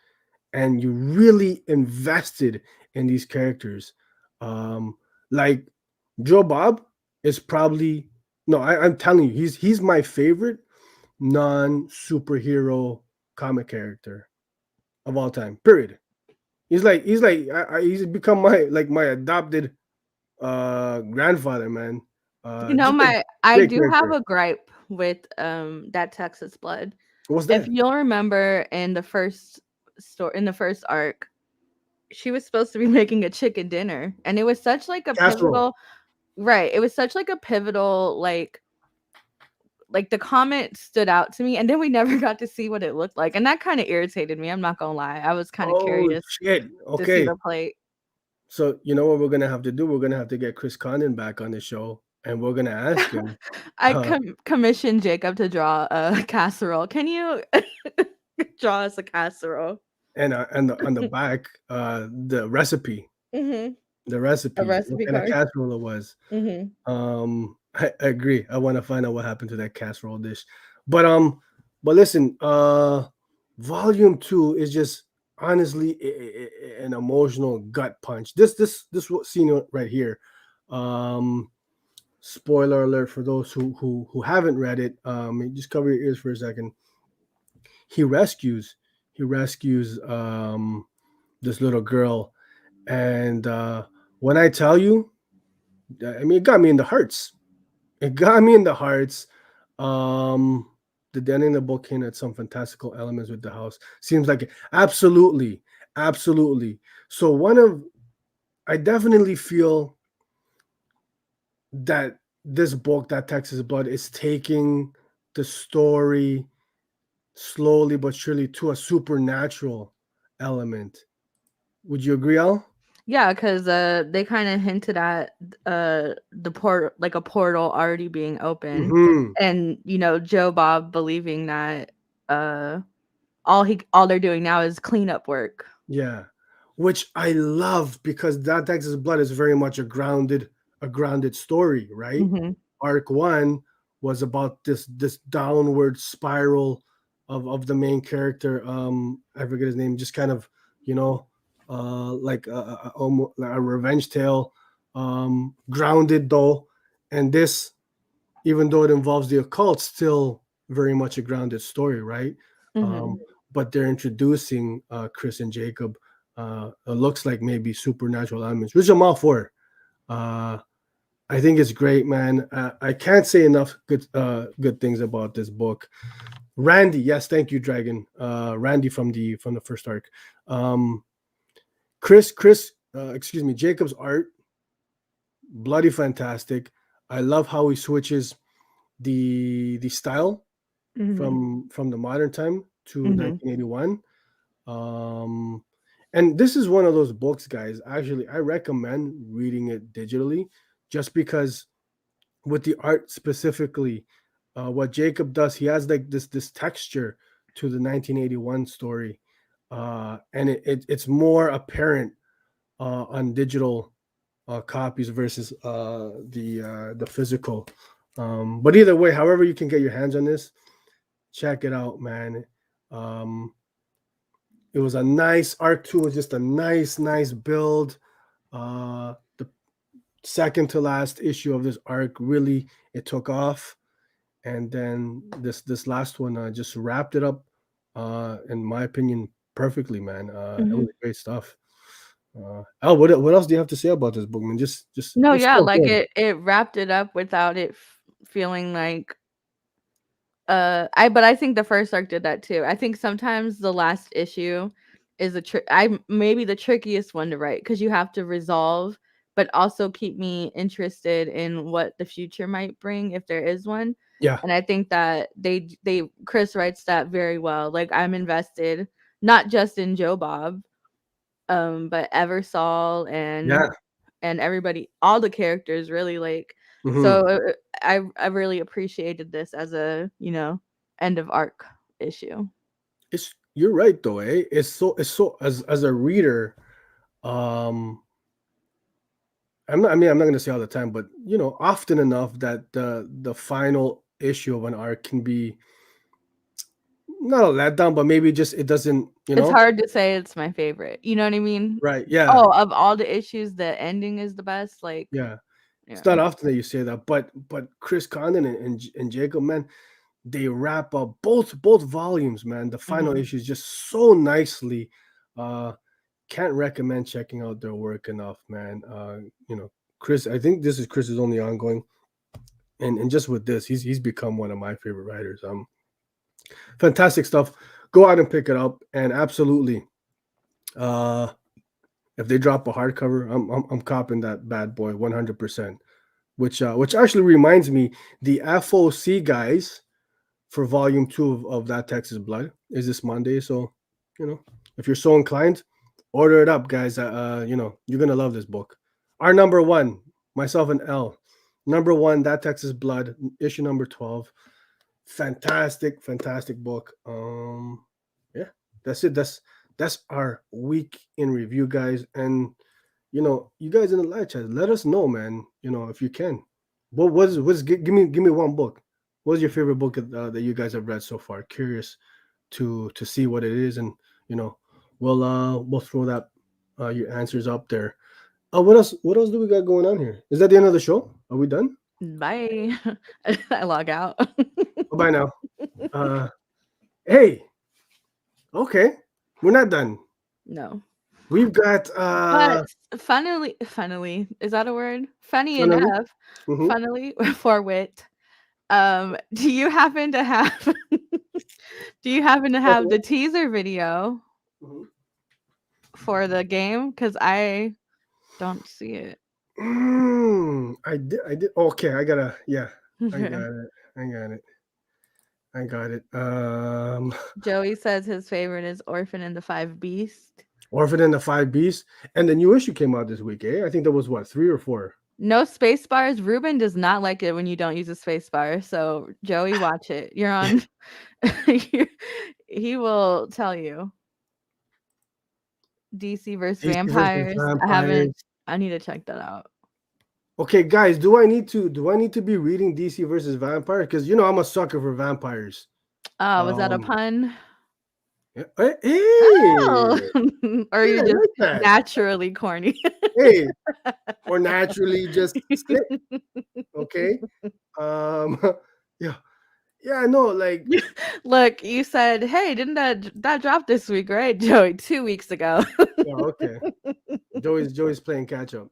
Speaker 1: and you really invested in these characters. Um, like Joe Bob is probably no, I'm telling you, he's my favorite non superhero comic character of all time. Period. He's become my adopted grandfather, man.
Speaker 2: You know,
Speaker 1: Just a
Speaker 2: I
Speaker 1: great
Speaker 2: do have
Speaker 1: character.
Speaker 2: a gripe with that Texas Blood.
Speaker 1: What's
Speaker 2: If
Speaker 1: that?
Speaker 2: you'll remember in the first in the first arc, she was supposed to be making a chicken dinner, and it was such like a
Speaker 1: Casserole.
Speaker 2: pivotal, right, it was such like a pivotal, like the comment stood out to me, and then we never got to see what it looked like, and that kind of irritated me. I'm not gonna lie, I was kind of
Speaker 1: Oh
Speaker 2: curious
Speaker 1: shit.
Speaker 2: to see
Speaker 1: Okay.
Speaker 2: the plate.
Speaker 1: So you know what we're gonna have to do? We're gonna have to get Chris Condon back on the show, and we're gonna ask him.
Speaker 2: I
Speaker 1: Uh,
Speaker 2: commissioned Jacob to draw a casserole. Can you draw us a casserole?
Speaker 1: and on the back,
Speaker 2: Hmm.
Speaker 1: the
Speaker 2: A
Speaker 1: recipe, what
Speaker 2: recipe
Speaker 1: kind of
Speaker 2: card.
Speaker 1: casserole it was.
Speaker 2: Hmm.
Speaker 1: I agree. I want to find out what happened to that casserole dish. But listen, volume 2 is just honestly an emotional gut punch. Scene right here. Um, Spoiler alert for those who haven't read it. Just cover your ears for a second. He rescues this little girl, and when I tell you, I mean, it got me in the hearts. It got me in the hearts. Um, the ending of the book hinted at some fantastical elements with the house. Seems like it. Absolutely, absolutely. So I definitely feel that this book, that Texas Blood, is taking the story slowly but surely to a supernatural element. Would you agree, Al?
Speaker 2: Yeah, because they kind of hinted at the port, like a portal already being open,
Speaker 1: Mm-hmm.
Speaker 2: and Joe Bob believing that uh all they're doing now is cleanup work.
Speaker 1: Yeah, which I love because that Texas Blood is very much a grounded story, right?
Speaker 2: Hmm.
Speaker 1: Arc one was about this downward spiral of the main character. I forget his name. Just kind of, you know, like almost like a revenge tale. Grounded though, and this, even though it involves the occult, still very much a grounded story, right?
Speaker 2: Hmm.
Speaker 1: Um, but they're introducing Chris and Jacob. It looks like maybe supernatural elements, which I'm all for. Uh, I think it's great, man. I can't say enough good things about this book. Randy, yes, thank you, Dragon. Randy from the first arc. Um, Chris, excuse me, Jacob's art, bloody fantastic. I love how he switches the style
Speaker 2: Hmm.
Speaker 1: from the modern time to
Speaker 2: Hmm.
Speaker 1: 1981. Um, and this is one of those books, guys. Actually, I recommend reading it digitally, just because with the art specifically, what Jacob does, he has like this texture to the 1981 story, and it's more apparent on digital copies versus the physical. But either way, however you can get your hands on this, check it out, man. Um, it was a nice arc two, was just a nice build. The second to last issue of this arc really it took off, and then this last one just wrapped it up. In my opinion, perfectly, man. It
Speaker 2: Hmm.
Speaker 1: was great stuff. Al, what else do you have to say about this book, man? Just
Speaker 2: No,
Speaker 1: let's
Speaker 2: yeah,
Speaker 1: go.
Speaker 2: like it wrapped it up without it feeling like but I think the first arc did that too. I think sometimes the last issue is maybe the trickiest one to write because you have to resolve but also keep me interested in what the future might bring if there is one.
Speaker 1: Yeah,
Speaker 2: And I think that they Chris writes that very well. Like I'm invested not just in Joe Bob, but Eversol
Speaker 1: yeah.
Speaker 2: and everybody, all the characters really like.
Speaker 1: Hmm.
Speaker 2: So I really appreciated this as a end of arc issue.
Speaker 1: It's you're right though, eh? It's so as a reader, um, I'm not gonna say all the time, but often enough that the final issue of an arc can be not a letdown, but maybe just it doesn't,
Speaker 2: It's hard to say it's my favorite. You know what I mean?
Speaker 1: right? Yeah,
Speaker 2: Oh, of all the issues, the ending is the best. Like,
Speaker 1: yeah. It's
Speaker 2: yeah.
Speaker 1: not often that you say that, but Chris Condon and Jacob, man, they wrap up both volumes, man. The final
Speaker 2: Hmm.
Speaker 1: issue is just so nicely. Uh, can't recommend checking out their work enough, man. Chris, I think this is Chris's only ongoing, and just with this, he's become one of my favorite writers. Fantastic stuff. Go out and pick it up, and absolutely, uh, if they drop a hardcover, I'm copping that bad boy 100%. Which actually reminds me, the FOC guys for volume two of that Texas Blood is this Monday. So, if you're so inclined, order it up, guys. You're gonna love this book. Our number one, myself and L, number one, that Texas Blood, issue number 12. Fantastic book. Yeah, that's it. That's our week in review, guys. And you guys in the live chat, let us know, man. If you can. Give me one book. What's your favorite book that you guys have read so far? Curious to see what it is, and you know, we'll throw that your answers up there. What else do we got going on here? Is that the end of the show? Are we done?
Speaker 2: Bye. I log out.
Speaker 1: Bye bye now. Uh, hey, okay, we're not done.
Speaker 2: No.
Speaker 1: We've got
Speaker 2: But funnily, is that a word? Funny
Speaker 1: finally.
Speaker 2: enough,
Speaker 1: Hmm.
Speaker 2: funnily for wit. Do you happen to have do you happen to have the teaser video
Speaker 1: Hmm.
Speaker 2: for the game? Because I don't see it.
Speaker 1: I did. Okay, I gotta. Yeah, I got it. I got it. I got it.
Speaker 2: Joey says his favorite is Orphan and the Five Beasts.
Speaker 1: Orphan and the Five Beasts, and the new issue came out this week. I think there was what, 3 or 4.
Speaker 2: No space bars. Ruben does not like it when you don't use a space bar. So Joey, watch it. You're on. He will tell you. DC versus
Speaker 1: DC versus
Speaker 2: vampires.
Speaker 1: vampires.
Speaker 2: I need to check that out.
Speaker 1: Okay, guys, do I need to be reading DC versus vampires? Because I'm a sucker for vampires.
Speaker 2: Was that a pun?
Speaker 1: Hey,
Speaker 2: Oh, or are you
Speaker 1: I
Speaker 2: just
Speaker 1: like that.
Speaker 2: naturally corny?
Speaker 1: Hey, or naturally just sick. Okay. Yeah. Yeah, no, like
Speaker 2: Look, you said, "Hey, didn't that drop this week, right, Joey? 2 weeks ago."
Speaker 1: oh, okay. Joey's playing catch up.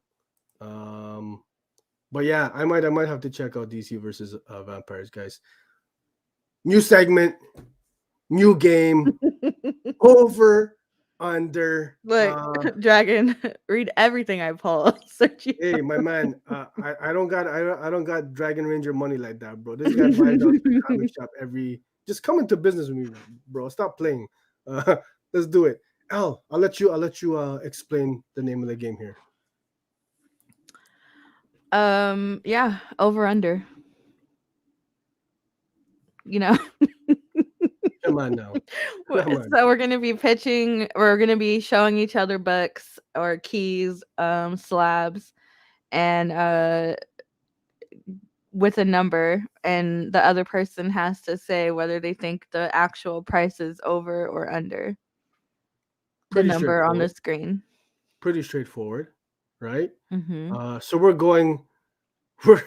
Speaker 1: But yeah, I might have to check out DC versus vampires, guys. New segment, new game, over, under.
Speaker 2: Look, Dragon, read everything I pull.
Speaker 1: Hey, my man, I don't got Dragon Ranger money like that, bro. This guy buys out the comic shop every. Just come into business with me, bro. Stop playing. Let's do it. I'll let you explain the name of the game here.
Speaker 2: Yeah, over under.
Speaker 1: Come on now. Come on.
Speaker 2: So we're gonna be pitching. We're gonna be showing each other books or keys, slabs, and with a number, and the other person has to say whether they think the actual price is over or under the
Speaker 1: Pretty
Speaker 2: number on the
Speaker 1: straightforward.
Speaker 2: screen.
Speaker 1: Pretty straightforward, right?
Speaker 2: Mm-hmm.
Speaker 1: So we're going we're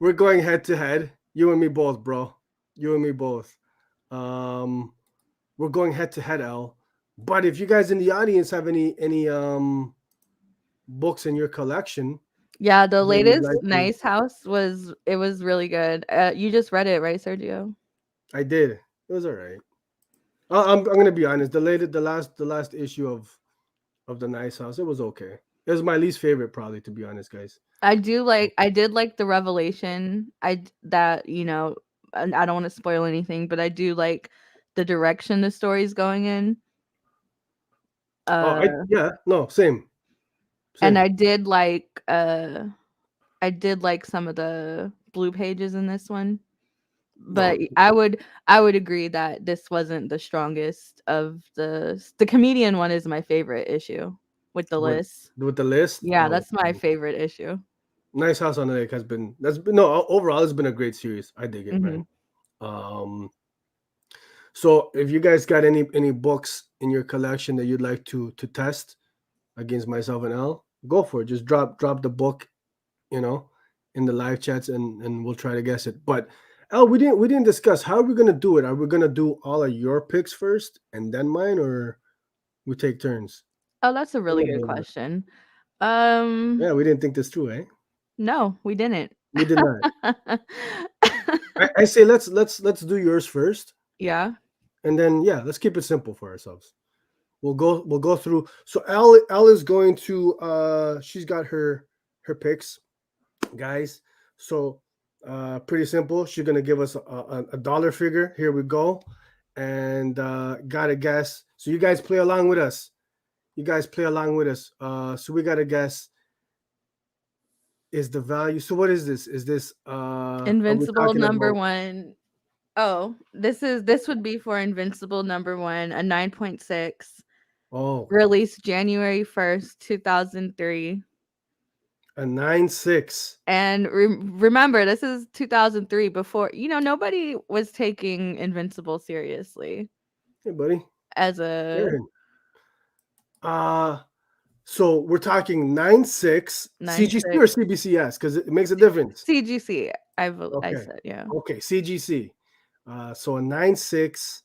Speaker 1: we're going head to head. You and me both, bro. You and me both. We're going head to head, L. But if you guys in the audience have any books in your collection
Speaker 2: Yeah, the
Speaker 1: that you'd
Speaker 2: latest
Speaker 1: like to,
Speaker 2: Nice House was really good. You just read it, right, Sergio?
Speaker 1: I did. It was all right. I'm gonna be honest. The last issue of the Nice House, it was okay. It was my least favorite, probably, to be honest, guys.
Speaker 2: I did like the revelation. That and I don't want to spoil anything, but I do like the direction the story's going in.
Speaker 1: Oh,
Speaker 2: Uh,
Speaker 1: yeah, no, same.
Speaker 2: and
Speaker 1: Same.
Speaker 2: I did like some of the blue pages in this one. But
Speaker 1: No,
Speaker 2: I would agree that this wasn't the strongest of the comedian one is my favorite issue with the
Speaker 1: with
Speaker 2: list.
Speaker 1: with the list.
Speaker 2: Yeah,
Speaker 1: Oh,
Speaker 2: that's my favorite issue.
Speaker 1: Nice House on the Lake that's been no overall it's been a great series. I dig it,
Speaker 2: Hmm.
Speaker 1: man. So if you guys got any books in your collection that you'd like to test against myself and L, go for it. Just drop the book, you know, in the live chats, and we'll try to guess it. But L, we didn't discuss how are we gonna do it. Are we gonna do all of your picks first and then mine, or we take turns?
Speaker 2: Oh, that's a
Speaker 1: What
Speaker 2: really good
Speaker 1: about that?
Speaker 2: question.
Speaker 1: Yeah, we didn't think this through, eh?
Speaker 2: No, we didn't.
Speaker 1: We did not. I say let's do yours first,
Speaker 2: Yeah.
Speaker 1: and then yeah, let's keep it simple for ourselves. We'll go through. So L is going to she's got her picks, guys. So pretty simple. She's gonna give us a dollar figure. Here we go, and gotta guess. So you guys play along with us. You guys play along with us. So we gotta guess is the value. So what is this? Is this are we
Speaker 2: Invincible
Speaker 1: talking
Speaker 2: number
Speaker 1: about?
Speaker 2: 1. Oh, this would be for Invincible number 1, a 9.6,
Speaker 1: Oh,
Speaker 2: released January 1st, 2003.
Speaker 1: a 9.6.
Speaker 2: And remember, this is 2003 before, nobody was taking Invincible seriously
Speaker 1: Hey, buddy.
Speaker 2: as a
Speaker 1: Aaron. So we're talking 9.6 CGC
Speaker 2: 9.6
Speaker 1: or CBCS because it makes a difference.
Speaker 2: CGC. I
Speaker 1: Okay.
Speaker 2: said, yeah.
Speaker 1: Okay, CGC. So a 9.6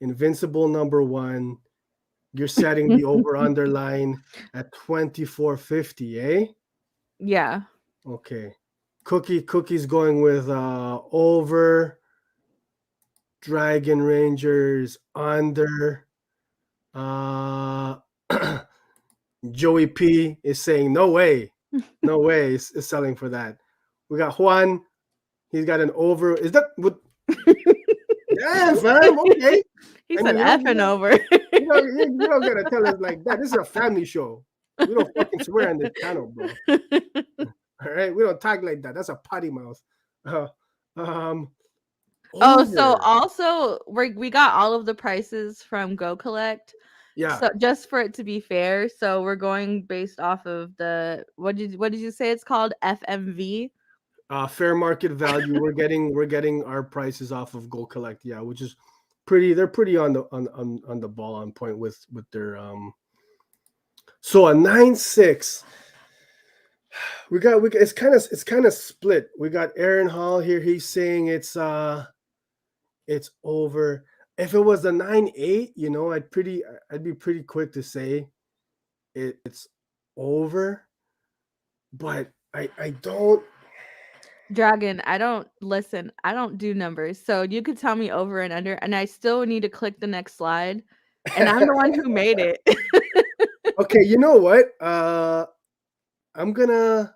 Speaker 1: Invincible number 1. You're setting the over underline at 24.50, eh?
Speaker 2: Yeah.
Speaker 1: Okay. Cookie's going with over. Dragon Rangers under. Joey P is saying no way is selling for that. We got Juan. He's got an over. Is that what? Yeah, fam. Okay.
Speaker 2: He
Speaker 1: I
Speaker 2: said
Speaker 1: mean,
Speaker 2: effing over.
Speaker 1: you don't gotta tell us like that. This is a family show. We don't fucking swear on this channel, bro. All right, we don't talk like that. That's a potty mouth.
Speaker 2: Oh, so
Speaker 1: Over.
Speaker 2: also we got all of the prices from Go Collect.
Speaker 1: Yeah.
Speaker 2: So just for it to be fair, so we're going based off of the what did you say it's called? FMV?
Speaker 1: Fair market value. We're getting our prices off of Go Collect. Yeah, which is pretty. They're pretty on the ball, on point with their So a 9.6. We got it's kind of split. We got Aaron Hall here. He's saying it's over. If it was a 9.8, I'd be pretty quick to say it's over. But I don't.
Speaker 2: Dragon, I don't do numbers. So you could tell me over and under, and I still need to click the next slide. And I'm the one who made it.
Speaker 1: Okay, you know what? I'm gonna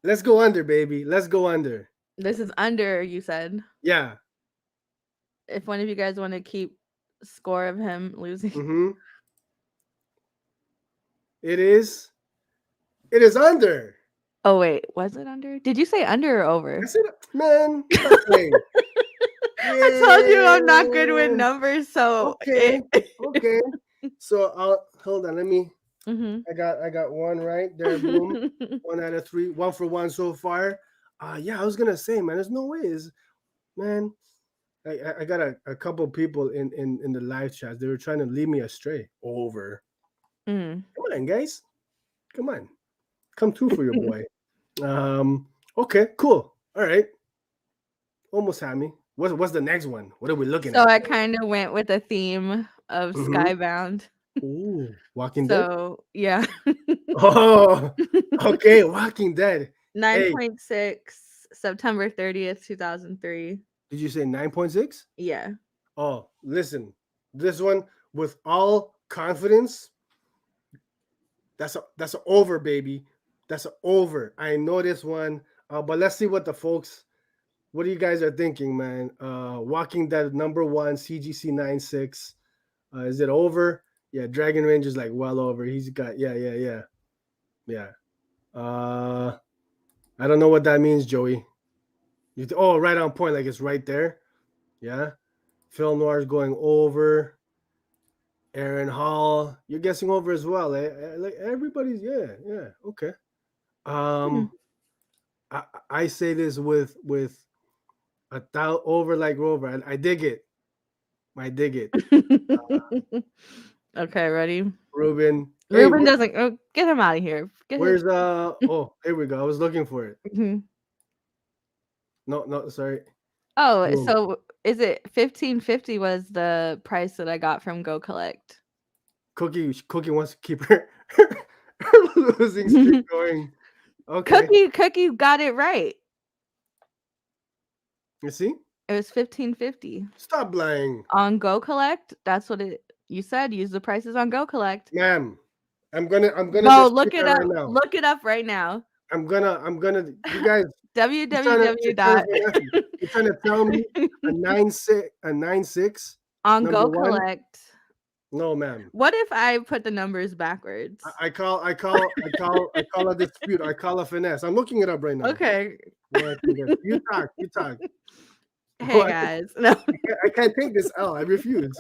Speaker 1: let's go under, baby. Let's go under.
Speaker 2: This is under, you said.
Speaker 1: Yeah.
Speaker 2: If one of you guys want to keep score of him losing.
Speaker 1: Mm-hmm. It is under.
Speaker 2: Oh wait, was it under? Did you say under or over?
Speaker 1: I said, man. Okay.
Speaker 2: I told you I'm not good with numbers, so
Speaker 1: okay. So I'll hold on. Let me.
Speaker 2: Mm-hmm.
Speaker 1: I got one right there. Boom. 1 out of 3. 1 for 1 so far. Yeah, I was gonna say, man, there's no way. Man, I got a couple people in the live chat. They were trying to lead me astray. Over.
Speaker 2: Mm.
Speaker 1: Come on, guys. Come on. Come through for your boy. Okay, cool. All right. Almost had me. What's the next one? What are we looking at?
Speaker 2: So I kind of went with the theme of Skybound.
Speaker 1: Ooh, Walking Dead.
Speaker 2: So yeah.
Speaker 1: Oh, okay. Walking Dead.
Speaker 2: 9.6, September 30th, 2003.
Speaker 1: Did you say 9.6?
Speaker 2: Yeah.
Speaker 1: Oh, listen. This one, with all confidence, that's a over, baby. That's a over. I know this one. But let's see what you guys are thinking, man. Walking Dead #1, CGC 9.6. Is it over? Yeah, Dragon Range is like well over. He's got yeah. I don't know what that means, Joey. Right on point, like it's right there. Yeah. Film Noir's going over. Aaron Hall, you're guessing over as well. Like everybody's okay. I say this with over like Rover, and I dig it.
Speaker 2: Okay, ready?
Speaker 1: Ruben.
Speaker 2: Ruben doesn't. Oh, get him out of here.
Speaker 1: Where's Oh, here we go. I was looking for it.
Speaker 2: Mm-hmm.
Speaker 1: No, sorry.
Speaker 2: Oh, boom. So is it 15.50 was the price that I got from Go Collect?
Speaker 1: Cookie wants to keep her losing streak going. Okay.
Speaker 2: Cookie got it right.
Speaker 1: You see?
Speaker 2: It was 15.50.
Speaker 1: Stop lying.
Speaker 2: On Go Collect, that's what you said. Use the prices on Go Collect.
Speaker 1: Ma'am, I'm gonna
Speaker 2: No, look it up. Right now. Look it up right now.
Speaker 1: I'm gonna you guys
Speaker 2: www.
Speaker 1: You're trying to tell me a 9.6
Speaker 2: on Go Collect.
Speaker 1: No, ma'am.
Speaker 2: What if I put the numbers backwards?
Speaker 1: I call a dispute. I call a finesse. I'm looking it up right now.
Speaker 2: Okay.
Speaker 1: You talk.
Speaker 2: Hey guys, no,
Speaker 1: I can't take this L. I refuse.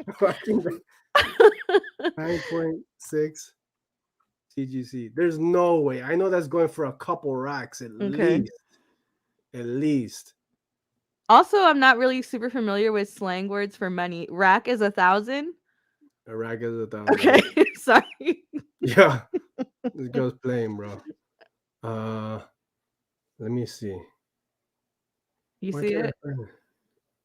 Speaker 1: 9.6 CGC. There's no way. I know that's going for a couple racks at least.
Speaker 2: Also, I'm not really super familiar with slang words for money. Rack is 1,000.
Speaker 1: A rack is 1,000.
Speaker 2: Okay, sorry.
Speaker 1: Yeah, this girl's playing, bro. Let me see.
Speaker 2: You see it?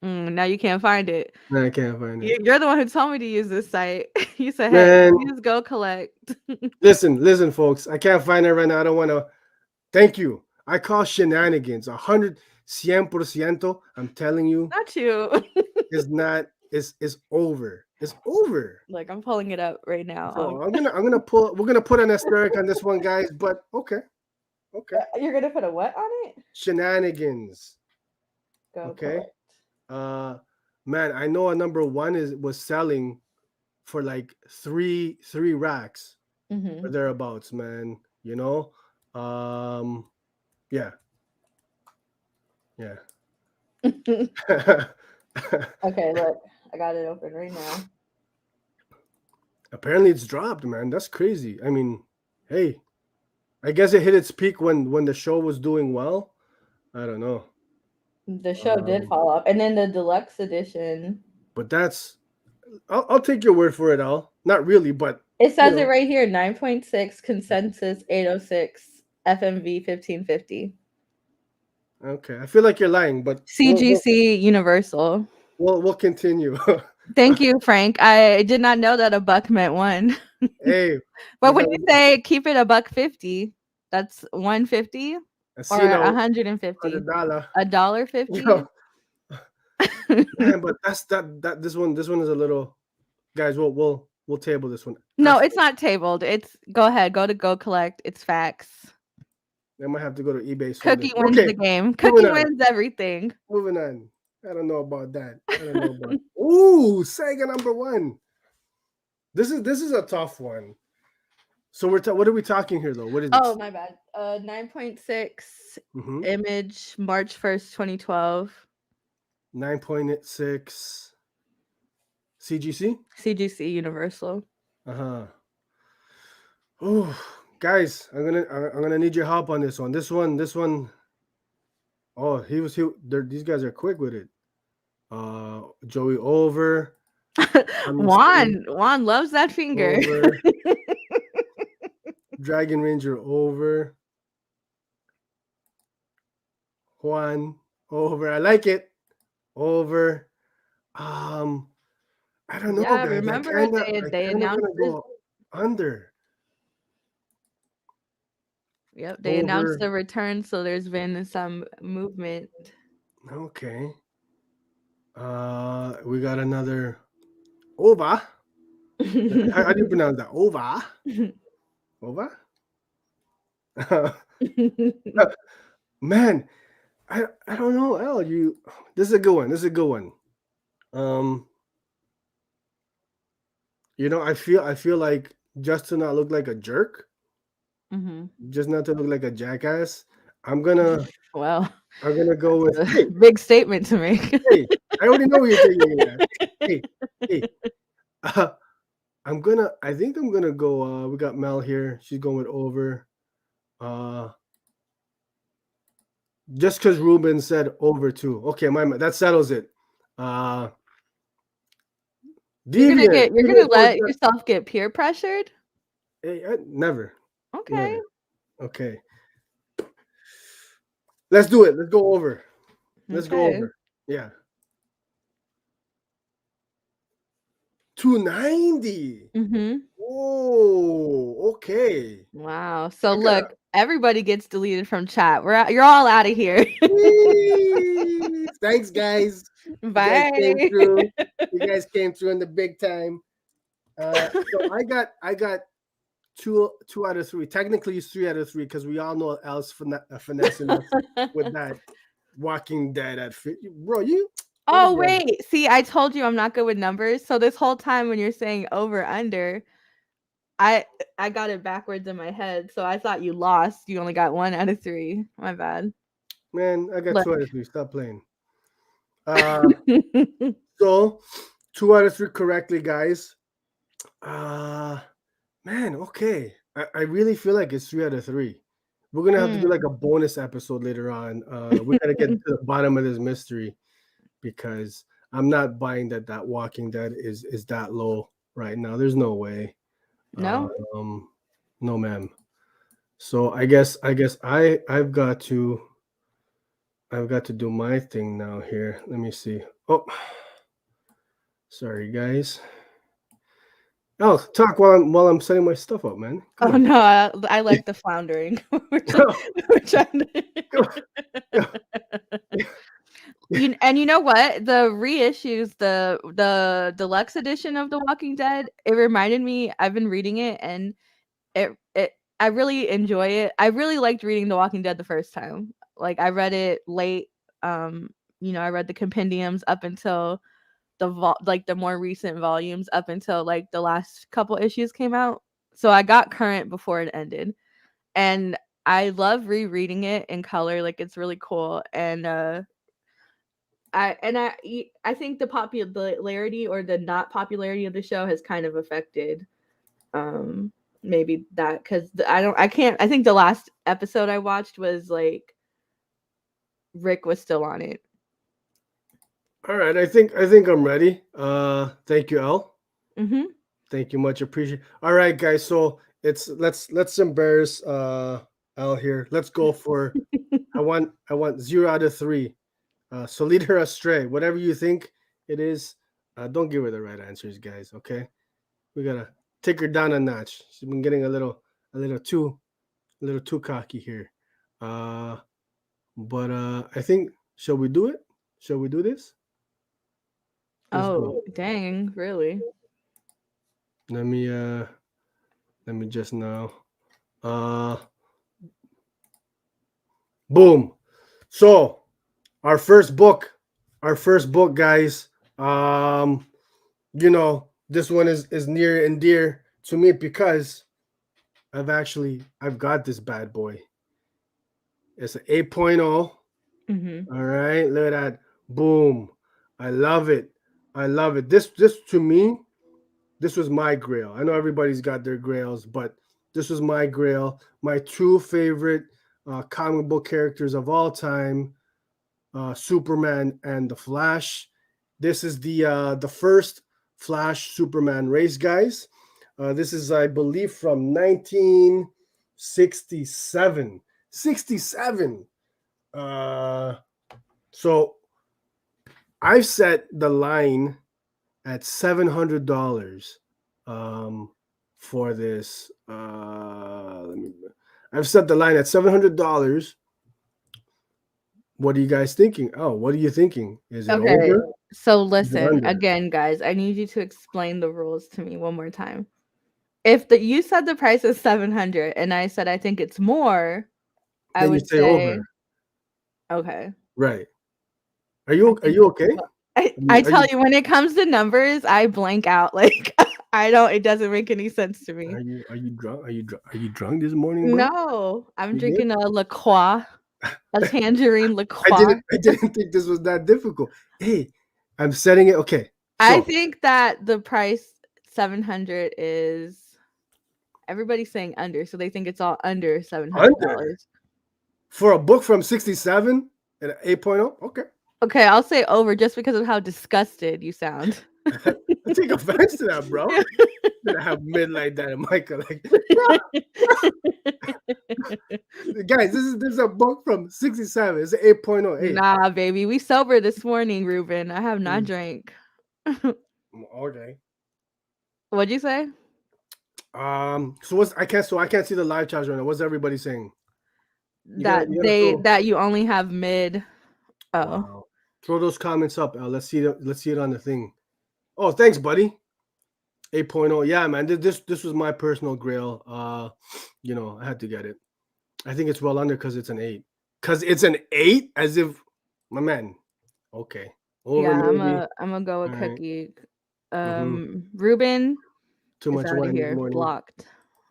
Speaker 2: Now you can't find it.
Speaker 1: No, I can't find it.
Speaker 2: You're the one who told me to use this site. You said, "Hey, use Go Collect."
Speaker 1: Listen, folks. I can't find it right now. I don't want to. Thank you. I call shenanigans. 100%. I'm telling you.
Speaker 2: Not you.
Speaker 1: It's not is over. It's over.
Speaker 2: Like, I'm pulling it up right now.
Speaker 1: So we're gonna put an asterisk on this one, guys. But okay.
Speaker 2: You're gonna put a what on it?
Speaker 1: Shenanigans.
Speaker 2: Go
Speaker 1: Okay.
Speaker 2: collect.
Speaker 1: Man, I know a number one was selling for like three racks or thereabouts, man. You know, yeah.
Speaker 2: Okay, look, I got it open right now.
Speaker 1: Apparently, it's dropped, man. That's crazy. I mean, hey, I guess it hit its peak when the show was doing well. I don't know.
Speaker 2: The show did fall off, and then the deluxe edition.
Speaker 1: But that's, I'll take your word for it, Al. Not really, but
Speaker 2: it says it right here: 9.6 consensus, 806 FMV 1550.
Speaker 1: Okay, I feel like you're lying, but
Speaker 2: CGC Universal.
Speaker 1: We'll continue.
Speaker 2: Thank you, Frank. I did not know that a buck meant one.
Speaker 1: Hey,
Speaker 2: but when you say keep it $1.50, that's $1.50 or $150. $1.50.
Speaker 1: Man, but that's that. This one is a little. Guys, we'll table this one.
Speaker 2: No, it's not tabled. It's go ahead, go collect. It's facts.
Speaker 1: I might have to go to eBay.
Speaker 2: Cookie wins the game. Cookie wins everything.
Speaker 1: Moving on. I don't know about that. Ooh, Sega number one. This is a tough one. So what are we talking here though? What is it?
Speaker 2: Oh, my bad. 9.6 image, March 1st, 2012.
Speaker 1: 9.6 CGC?
Speaker 2: CGC Universal.
Speaker 1: Oh, guys, I'm gonna need your help on this one. This one. Oh, these guys are quick with it. Joey over.
Speaker 2: Juan loves that finger.
Speaker 1: Over. Dragon Ranger over. Juan over. I like it. Over. I don't know.
Speaker 2: Yeah,
Speaker 1: guys.
Speaker 2: remember they announced
Speaker 1: go under.
Speaker 2: Yep, they announced the return, so there's been some movement.
Speaker 1: Okay. We got another over. How do you pronounce that? Over. Over. Man, I don't know. Elle, this is a good one. I feel like just to not look like a jerk, just not to look like a jackass, I'm gonna go with
Speaker 2: a big statement to make.
Speaker 1: Hey, I already know what you're thinking. Hey. I think I'm gonna go. We got Mel here. She's going with over. Just because Ruben said over too. Okay, that settles it.
Speaker 2: You're gonna let yourself get peer pressured?
Speaker 1: Hey, never.
Speaker 2: Okay.
Speaker 1: Never. Okay. Let's do it. Let's go over. Let's go over. Yeah. 290. Oh, okay.
Speaker 2: Wow. So look, everybody gets deleted from chat. You're all out of here.
Speaker 1: Thanks, guys.
Speaker 2: Bye.
Speaker 1: You guys came through in the big time. So I got 2 out of 3. Technically, it's 3 out of 3 because we all know Elle's finessing us with that Walking Dead at 50. Bro, you.
Speaker 2: Oh, wait. See, I told you I'm not good with numbers. So this whole time when you're saying over, under, I got it backwards in my head. So I thought you lost. You only got 1 out of 3. My bad.
Speaker 1: Man, I got 2 out of 3. Stop playing. So 2 out of 3 correctly, guys. Man, okay. I really feel like it's 3 out of 3. We're gonna have to do like a bonus episode later on. We gotta get to the bottom of this mystery because I'm not buying that Walking Dead is that low right now. There's no way.
Speaker 2: No.
Speaker 1: No, ma'am. So I guess I've got to do my thing now here. Let me see. Oh, sorry, guys. Oh, talk while I'm setting my stuff up, man.
Speaker 2: Come on. No, I like the floundering. we're trying to... You know what? The reissues, the deluxe edition of The Walking Dead, it reminded me. I've been reading it, and it I really enjoy it. I really liked reading The Walking Dead the first time. Like I read it late. Um, I read the compendiums up until like the more recent volumes up until like the last couple issues came out. So I got current before it ended. And I love rereading it in color. Like it's really cool. And I think the popularity or the not popularity of the show has kind of affected um maybe that, because I think the last episode I watched was like Rick was still on it.
Speaker 1: All right, I think I'm ready. Thank you, Elle.
Speaker 2: Mm-hmm.
Speaker 1: Thank you, much appreciate. All right, guys. So let's embarrass Elle here. Let's go for. I want 0 out of 3. So lead her astray. Whatever you think it is, don't give her the right answers, guys. Okay, we gotta take her down a notch. She's been getting a little too cocky here. Uh, but I think, shall we do it? Shall we do this? Let's go.
Speaker 2: Oh, dang, really?
Speaker 1: Let me uh let me just now. Uh Boom. So our first book, guys. This one is near and dear to me because I've got this bad boy. It's an 8.0.
Speaker 2: Mm-hmm.
Speaker 1: All right, look at that. Boom. I love it. I love it. This to me, this was my grail. I know everybody's got their grails, but this was my grail. My two favorite comic book characters of all time, Superman and the Flash. This is the first Flash Superman race, guys. This is, I believe, from 1967. 67. So I've set the line at $700 for this. I've set the line at $700. What are you guys thinking? Oh, what are you thinking? Is it
Speaker 2: Okay,
Speaker 1: over?
Speaker 2: so
Speaker 1: Is it
Speaker 2: listen
Speaker 1: under?
Speaker 2: again, guys. I need you to explain the rules to me one more time. If you said the price is 700 and I said I think it's more, I
Speaker 1: Then you
Speaker 2: would
Speaker 1: say
Speaker 2: say
Speaker 1: over.
Speaker 2: okay.
Speaker 1: Right. Are
Speaker 2: I
Speaker 1: you are
Speaker 2: think
Speaker 1: you okay?
Speaker 2: I
Speaker 1: Are
Speaker 2: tell
Speaker 1: you
Speaker 2: you, when it comes to numbers, I blank out. Like I don't. It doesn't make any sense to me.
Speaker 1: are you drunk? Are you drunk this morning, bro?
Speaker 2: No, I'm
Speaker 1: You good?
Speaker 2: drinking a La Croix, a tangerine La
Speaker 1: I
Speaker 2: Croix.
Speaker 1: didn't I didn't think this was that difficult. Hey, I'm setting it. Okay.
Speaker 2: I
Speaker 1: So
Speaker 2: think that the price 700 is everybody's saying under, so they think it's all under
Speaker 1: under
Speaker 2: $700.
Speaker 1: for a book from 67 and an 8.0. Okay.
Speaker 2: Okay, I'll say over just because of how disgusted you sound.
Speaker 1: I take offense to that, bro. Gonna have mid like that, and Michael like, guys, this is a book from 67. It's an 8.0. Hey,
Speaker 2: Nah, baby, we sober this morning, Ruben. I have not
Speaker 1: mm,
Speaker 2: drank.
Speaker 1: okay.
Speaker 2: What'd you say?
Speaker 1: So I can't see the live chat right now. What's everybody saying? You gotta throw.
Speaker 2: That you only have mid. Oh,
Speaker 1: Wow. Throw those comments up, Al. Let's see it on the thing. Oh, thanks, buddy. 8.0. Yeah, man. This was my personal grail. I had to get it. I think it's well under because it's an 8. Because it's an 8, as if, my man. Okay. Over
Speaker 2: yeah.
Speaker 1: maybe.
Speaker 2: I'm gonna go
Speaker 1: All
Speaker 2: with
Speaker 1: right.
Speaker 2: Cookie.
Speaker 1: Mm-hmm.
Speaker 2: Ruben
Speaker 1: Too
Speaker 2: is
Speaker 1: much
Speaker 2: out of
Speaker 1: wine this
Speaker 2: here.
Speaker 1: morning.
Speaker 2: Blocked.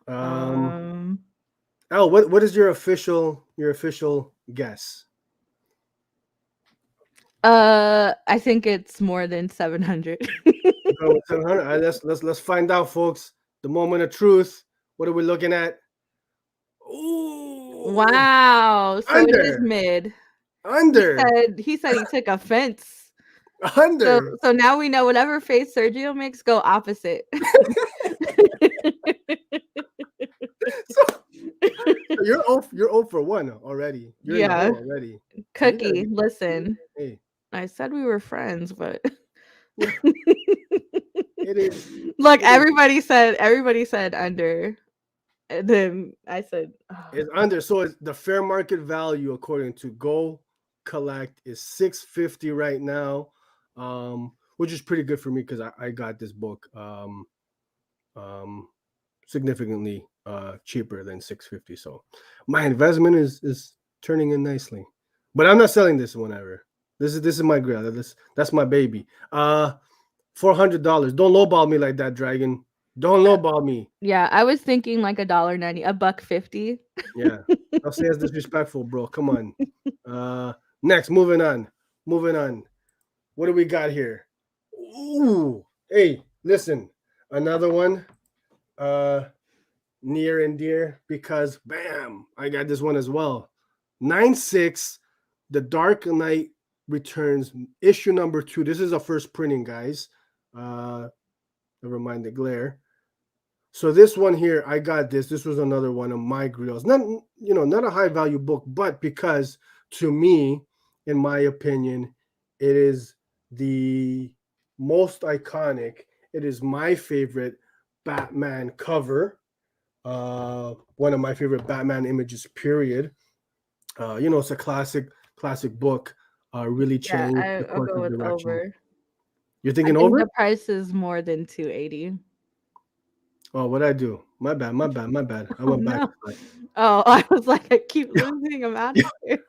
Speaker 1: Um,
Speaker 2: Um.
Speaker 1: Al, what is your official guess?
Speaker 2: I think it's more than 700.
Speaker 1: Go with 700. All right, let's find out, folks. The moment of truth. What are we looking at? Ooh,
Speaker 2: Wow. So it is
Speaker 1: under,
Speaker 2: mid.
Speaker 1: under,
Speaker 2: He said he took offense. So
Speaker 1: under.
Speaker 2: now we know whatever face Sergio makes, go opposite.
Speaker 1: So you're 0 for 1 already. You're in the
Speaker 2: Yeah.
Speaker 1: hole already. So you gotta
Speaker 2: Cookie, listen.
Speaker 1: hey,
Speaker 2: I said we were friends, but
Speaker 1: yeah, it is
Speaker 2: look,
Speaker 1: it is
Speaker 2: everybody said under. And then I said, oh.
Speaker 1: it's under. So it's the fair market value according to Go collect is $6.50 right now, which is pretty good for me because I got this book significantly cheaper than $6.50. So my investment is turning in nicely. But I'm not selling this one ever. This is my grail. That's my baby. $400. Don't lowball me like that, Dragon. Don't lowball me.
Speaker 2: Yeah, I was thinking like $1.90, $1.50.
Speaker 1: Yeah. I'll say it's disrespectful, bro. Come on. Next, moving on. Moving on. What do we got here? Ooh. Hey, listen. Another one. Near and dear because bam, I got this one as well. 9/6, The Dark Knight Returns, issue number 2. This is a first printing, guys. Never mind the glare. So this one here, I got this. This was another one of my grills. Not a high value book, but because to me, in my opinion, it is the most iconic. It is my favorite Batman cover. One of my favorite Batman images, period. It's a classic book. Really
Speaker 2: Yeah,
Speaker 1: changed the
Speaker 2: I'll
Speaker 1: course
Speaker 2: go
Speaker 1: of
Speaker 2: with
Speaker 1: direction.
Speaker 2: over.
Speaker 1: You're
Speaker 2: I
Speaker 1: thinking
Speaker 2: think
Speaker 1: over?
Speaker 2: the price is more than 280.
Speaker 1: Oh, what'd I do? My bad. I
Speaker 2: Oh
Speaker 1: went back.
Speaker 2: no. Oh, I was like, I keep losing. I'm out of here.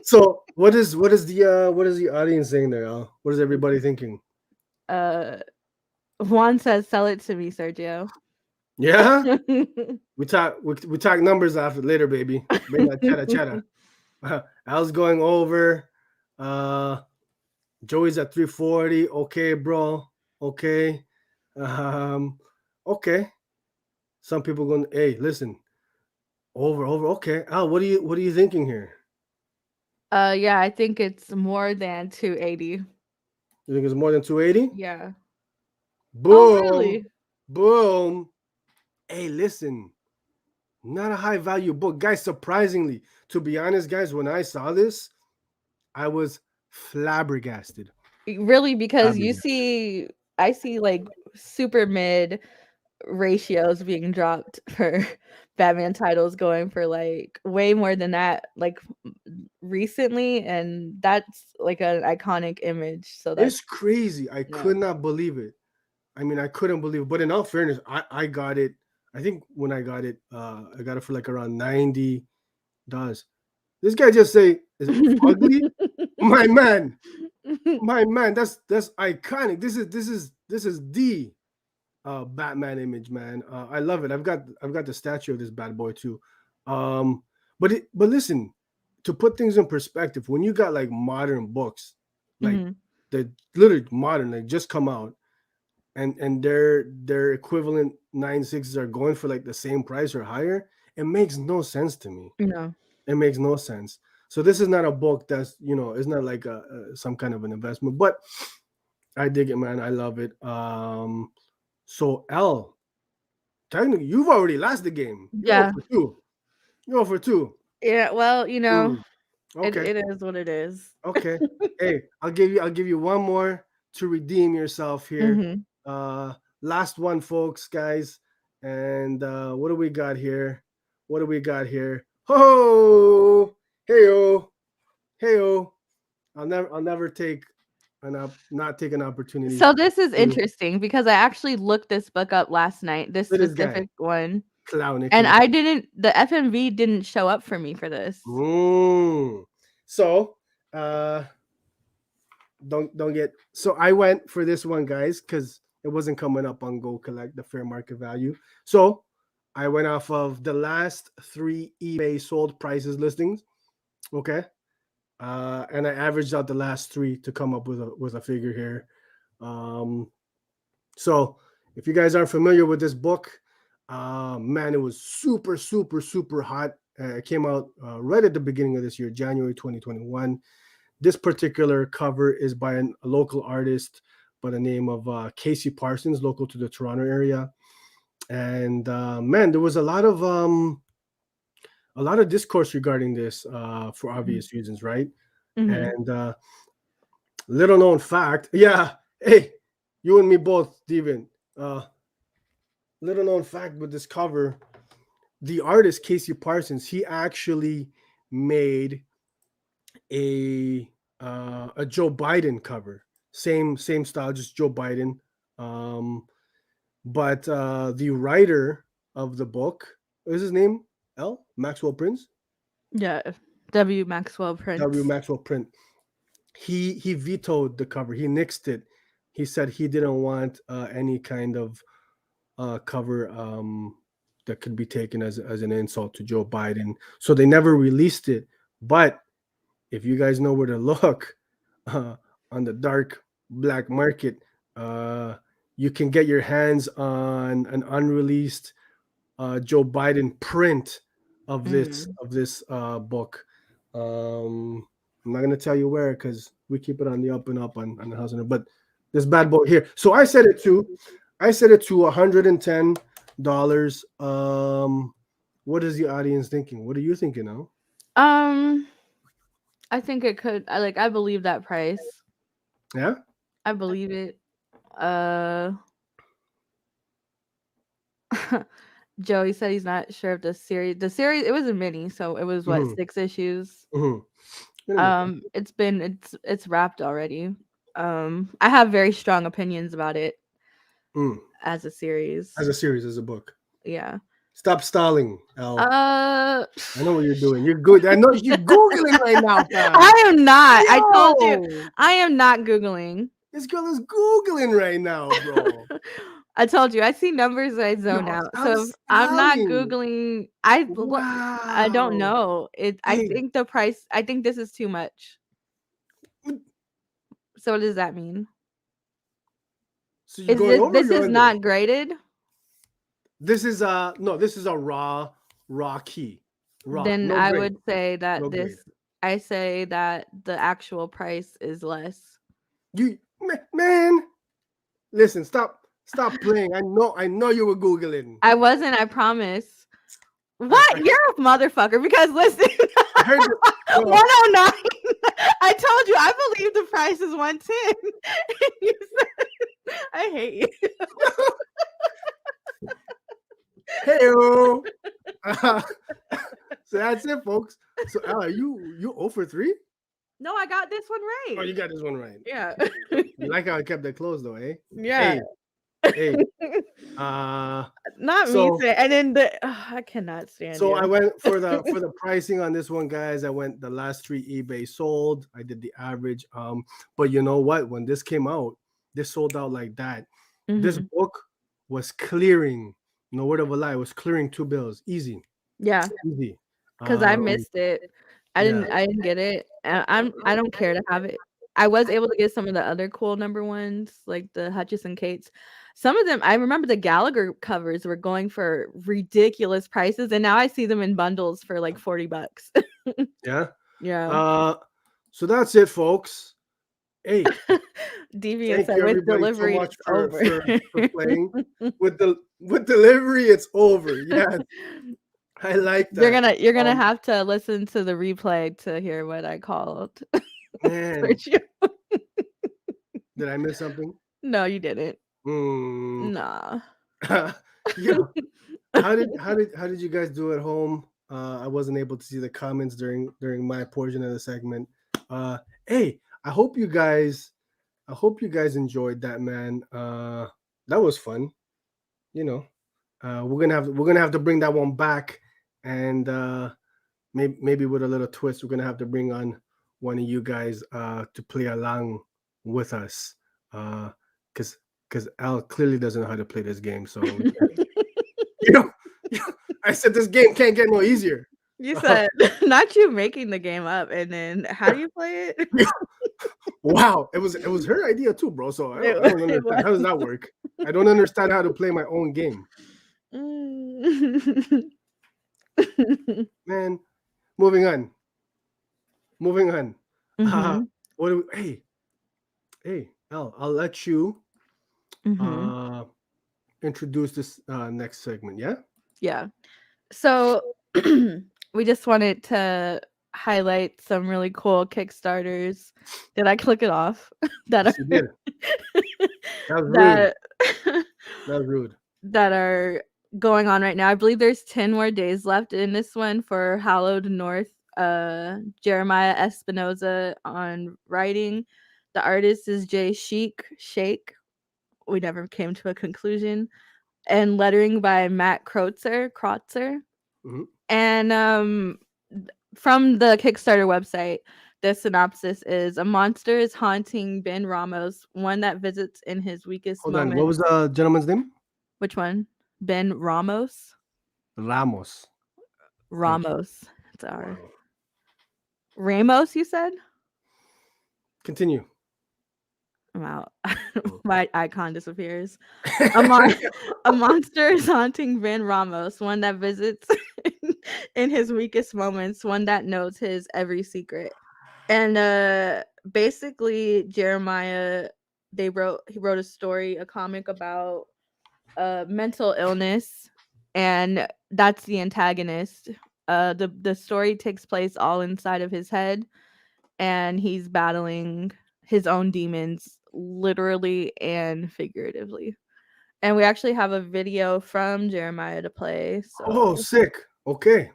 Speaker 1: So what is the audience saying there, Al? What is everybody thinking?
Speaker 2: Juan says, "Sell it to me, Sergio."
Speaker 1: Yeah? We talk numbers after later, baby. Bring that chatter. Al's going over. Joey's at 340. Okay, bro. Okay. Okay. Some people going, hey, listen. Over. Okay. Al, what are you thinking here?
Speaker 2: Yeah, I think it's more than 280.
Speaker 1: You think it's more than 280?
Speaker 2: Yeah. Oh,
Speaker 1: Boom.
Speaker 2: really?
Speaker 1: Boom. Hey, listen. Not a high value book. Guys, surprisingly, to be honest, guys, when I saw this, I was flabbergasted.
Speaker 2: Really? Because
Speaker 1: Flabbergasted.
Speaker 2: I see like super mid ratios being dropped for Batman titles going for like way more than that, like recently, and that's like an iconic image. So that's
Speaker 1: It's crazy. I
Speaker 2: yeah.
Speaker 1: could not believe it. I mean, I couldn't believe it. But in all fairness, I got it. I think when I got it for like around $90. This guy just say, is it ugly? My man, that's iconic. This is the Batman image, man. I love it. I've got the statue of this bad boy too. But listen, to put things in perspective, when you got like modern books, like
Speaker 2: Mhm.
Speaker 1: the literally modern, like just come out, and their equivalent 9/6s are going for like the same price or higher, it makes no sense to me.
Speaker 2: No.
Speaker 1: It makes no sense. So this is not a book that's it's not like some kind of an investment, but I dig it, man. I love it. So L, technically, you've already lost the game. You're
Speaker 2: Yeah.
Speaker 1: 0 for 2. You're 0 for 2.
Speaker 2: Yeah, well,
Speaker 1: Mm, okay.
Speaker 2: it is what it is.
Speaker 1: Okay. Hey, I'll give you one more to redeem yourself here.
Speaker 2: Mhm.
Speaker 1: Uh Last one, folks, guys. And what do we got here? What do we got here? Ho! Heyo! Heyo! I'll never not take an opportunity
Speaker 2: So this is
Speaker 1: to
Speaker 2: interesting because I actually looked this book up last night, this
Speaker 1: this guy
Speaker 2: specific one, and
Speaker 1: clownicking.
Speaker 2: I didn't the FMV didn't show up for me for this.
Speaker 1: So uh don't get so I went for this one, guys, because it wasn't coming up on Go Collect, the fair market value. So I went off of the last 3 eBay sold prices listings. Okay. And I averaged out the last 3 to come up with a figure here. So if you guys aren't familiar with this book, man, it was super, super, super hot. It came out right at the beginning of this year, January 2021. This particular cover is by a local artist by the name of Casey Parsons, local to the Toronto area. And man, there was a lot of discourse regarding this for obvious reasons, right?
Speaker 2: Mhm.
Speaker 1: And little known fact, yeah, hey, you and me both, Steven. Little known fact with this cover, the artist Casey Parsons, he actually made a Joe Biden cover, same style, just Joe Biden. But the writer of the book, what is his name? L. Maxwell Prince.
Speaker 2: Yeah, W. Maxwell
Speaker 1: W.
Speaker 2: Prince.
Speaker 1: Maxwell Print. He vetoed the cover. He nixed it. He said he didn't want any kind of cover that could be taken as an insult to Joe Biden. So they never released it. But if you guys know where to look on the dark black market, you can get your hands on an unreleased Joe Biden print of this book. I'm not gonna tell you where because we keep it on the up and up on the house, but this bad boy here. So I set it to $110. What is the audience thinking? What are you thinking now?
Speaker 2: I think it could. I believe that price.
Speaker 1: Yeah,
Speaker 2: I believe it. Joey said he's not sure if the series. It was a mini, so it was what 6 issues. It's wrapped already. I have very strong opinions about it as a series.
Speaker 1: As a book.
Speaker 2: Yeah.
Speaker 1: Stop stalling, Elle.
Speaker 2: I
Speaker 1: know what you're doing. You're good. I know you're Googling right now, fam.
Speaker 2: I am not. Yo! I told you. I am not Googling.
Speaker 1: This girl is Googling right now, bro.
Speaker 2: I told you. I see numbers and I zone out. So if I'm not Googling, I don't know. I think the price, I think this is too much. So what does that mean? So this is not graded?
Speaker 1: This is this is a raw key.
Speaker 2: Then no I would say that I say that the actual price is less.
Speaker 1: You man, listen, stop playing. I know you were Googling.
Speaker 2: I wasn't, I promise. What? You're a motherfucker because listen,
Speaker 1: I heard
Speaker 2: 109. I told you I believe the price is 110. You said, I hate you.
Speaker 1: Hey-o. So that's it, folks. So Ella, you 0 for 3?
Speaker 2: No, I got this one right.
Speaker 1: Oh, you got this one right.
Speaker 2: Yeah.
Speaker 1: You like how I kept it closed though, eh?
Speaker 2: Yeah.
Speaker 1: Hey.
Speaker 2: Not me saying, and then I cannot stand
Speaker 1: so
Speaker 2: you.
Speaker 1: I went for the pricing on this one, guys. I went the last 3 eBay sold. I did the average. But you know what? When this came out, this sold out like that. This book was clearing, no word of a lie, was clearing 2 bills. Easy.
Speaker 2: Yeah.
Speaker 1: Easy.
Speaker 2: Because I missed it. I didn't get it. I don't care to have it. I was able to get some of the other cool number ones, like the Hutchison Cates. Some of them, I remember the Gallagher covers were going for ridiculous prices, and now I see them in bundles for like $40.
Speaker 1: Yeah.
Speaker 2: Yeah.
Speaker 1: So that's it, folks. Hey,
Speaker 2: Deviant said with delivery,
Speaker 1: so much for playing. With delivery, it's over. Yeah. I like that.
Speaker 2: You're gonna have to listen to the replay to hear what I called.
Speaker 1: Man, did I miss something?
Speaker 2: No, you didn't. Nah.
Speaker 1: Yeah. How did you guys do at home? I wasn't able to see the comments during my portion of the segment. Hey, I hope you guys enjoyed that, man. That was fun. You know, we're gonna have to bring that one back, and maybe with a little twist, we're gonna have to bring on one of you guys to play along with us, because Al clearly doesn't know how to play this game. So I said this game can't get no easier.
Speaker 2: You said not you making the game up, and then how do you play it?
Speaker 1: Wow, it was her idea too, bro. So I don't understand. How does that work? I don't understand how to play my own game. Man, moving on. Hey, Al, I'll let you introduce this next segment.
Speaker 2: Yeah. So we just wanted to highlight some really cool Kickstarters. Did I click it off?
Speaker 1: Yes, you did. That was rude.
Speaker 2: That are going on right now. I believe there's 10 more days left in this one for Hallowed North. Jeremiah Espinoza on writing. The artist is Jay Shake. We never came to a conclusion. And lettering by Matt Kreutzer.
Speaker 1: Mhm.
Speaker 2: And from the Kickstarter website, the synopsis is: a monster is haunting Ben Ramos, one that visits in his weakest
Speaker 1: Hold on.
Speaker 2: moments.
Speaker 1: What was the gentleman's name?
Speaker 2: Which one? Ben Ramos?
Speaker 1: Ramos. Thank you.
Speaker 2: Ramos. It's our
Speaker 1: Wow.
Speaker 2: Ramos, you said?
Speaker 1: Continue.
Speaker 2: I'm out.
Speaker 1: Mm.
Speaker 2: My icon disappears. A, mon- a monster is haunting Ben Ramos, one that visits in his weakest moments, one that knows his every secret. And basically Jeremiah, he wrote a story, a comic about mental illness, and that's the antagonist. The story takes place all inside of his head, and he's battling his own demons, literally and figuratively. And we actually have a video from Jeremiah to play.
Speaker 1: Oh,
Speaker 2: So
Speaker 1: sick. Okay.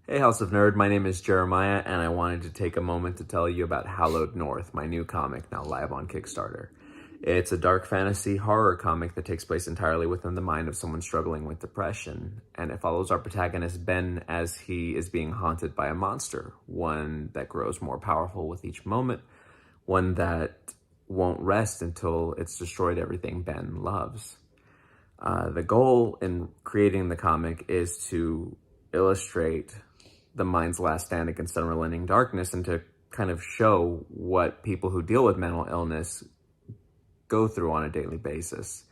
Speaker 3: Hey House of Nerd, my name is Jeremiah, and I wanted to take a moment to tell you about Hallowed North, my new comic now live on Kickstarter. It's a dark fantasy horror comic that takes place entirely within the mind of someone struggling with depression, and it follows our protagonist Ben as he is being haunted by a monster, one that grows more powerful with each moment, one that won't rest until it's destroyed everything Ben loves. The goal in creating the comic is to illustrate the mind's last stand against unrelenting darkness and to kind of show what people who deal with mental illness go through on a daily basis.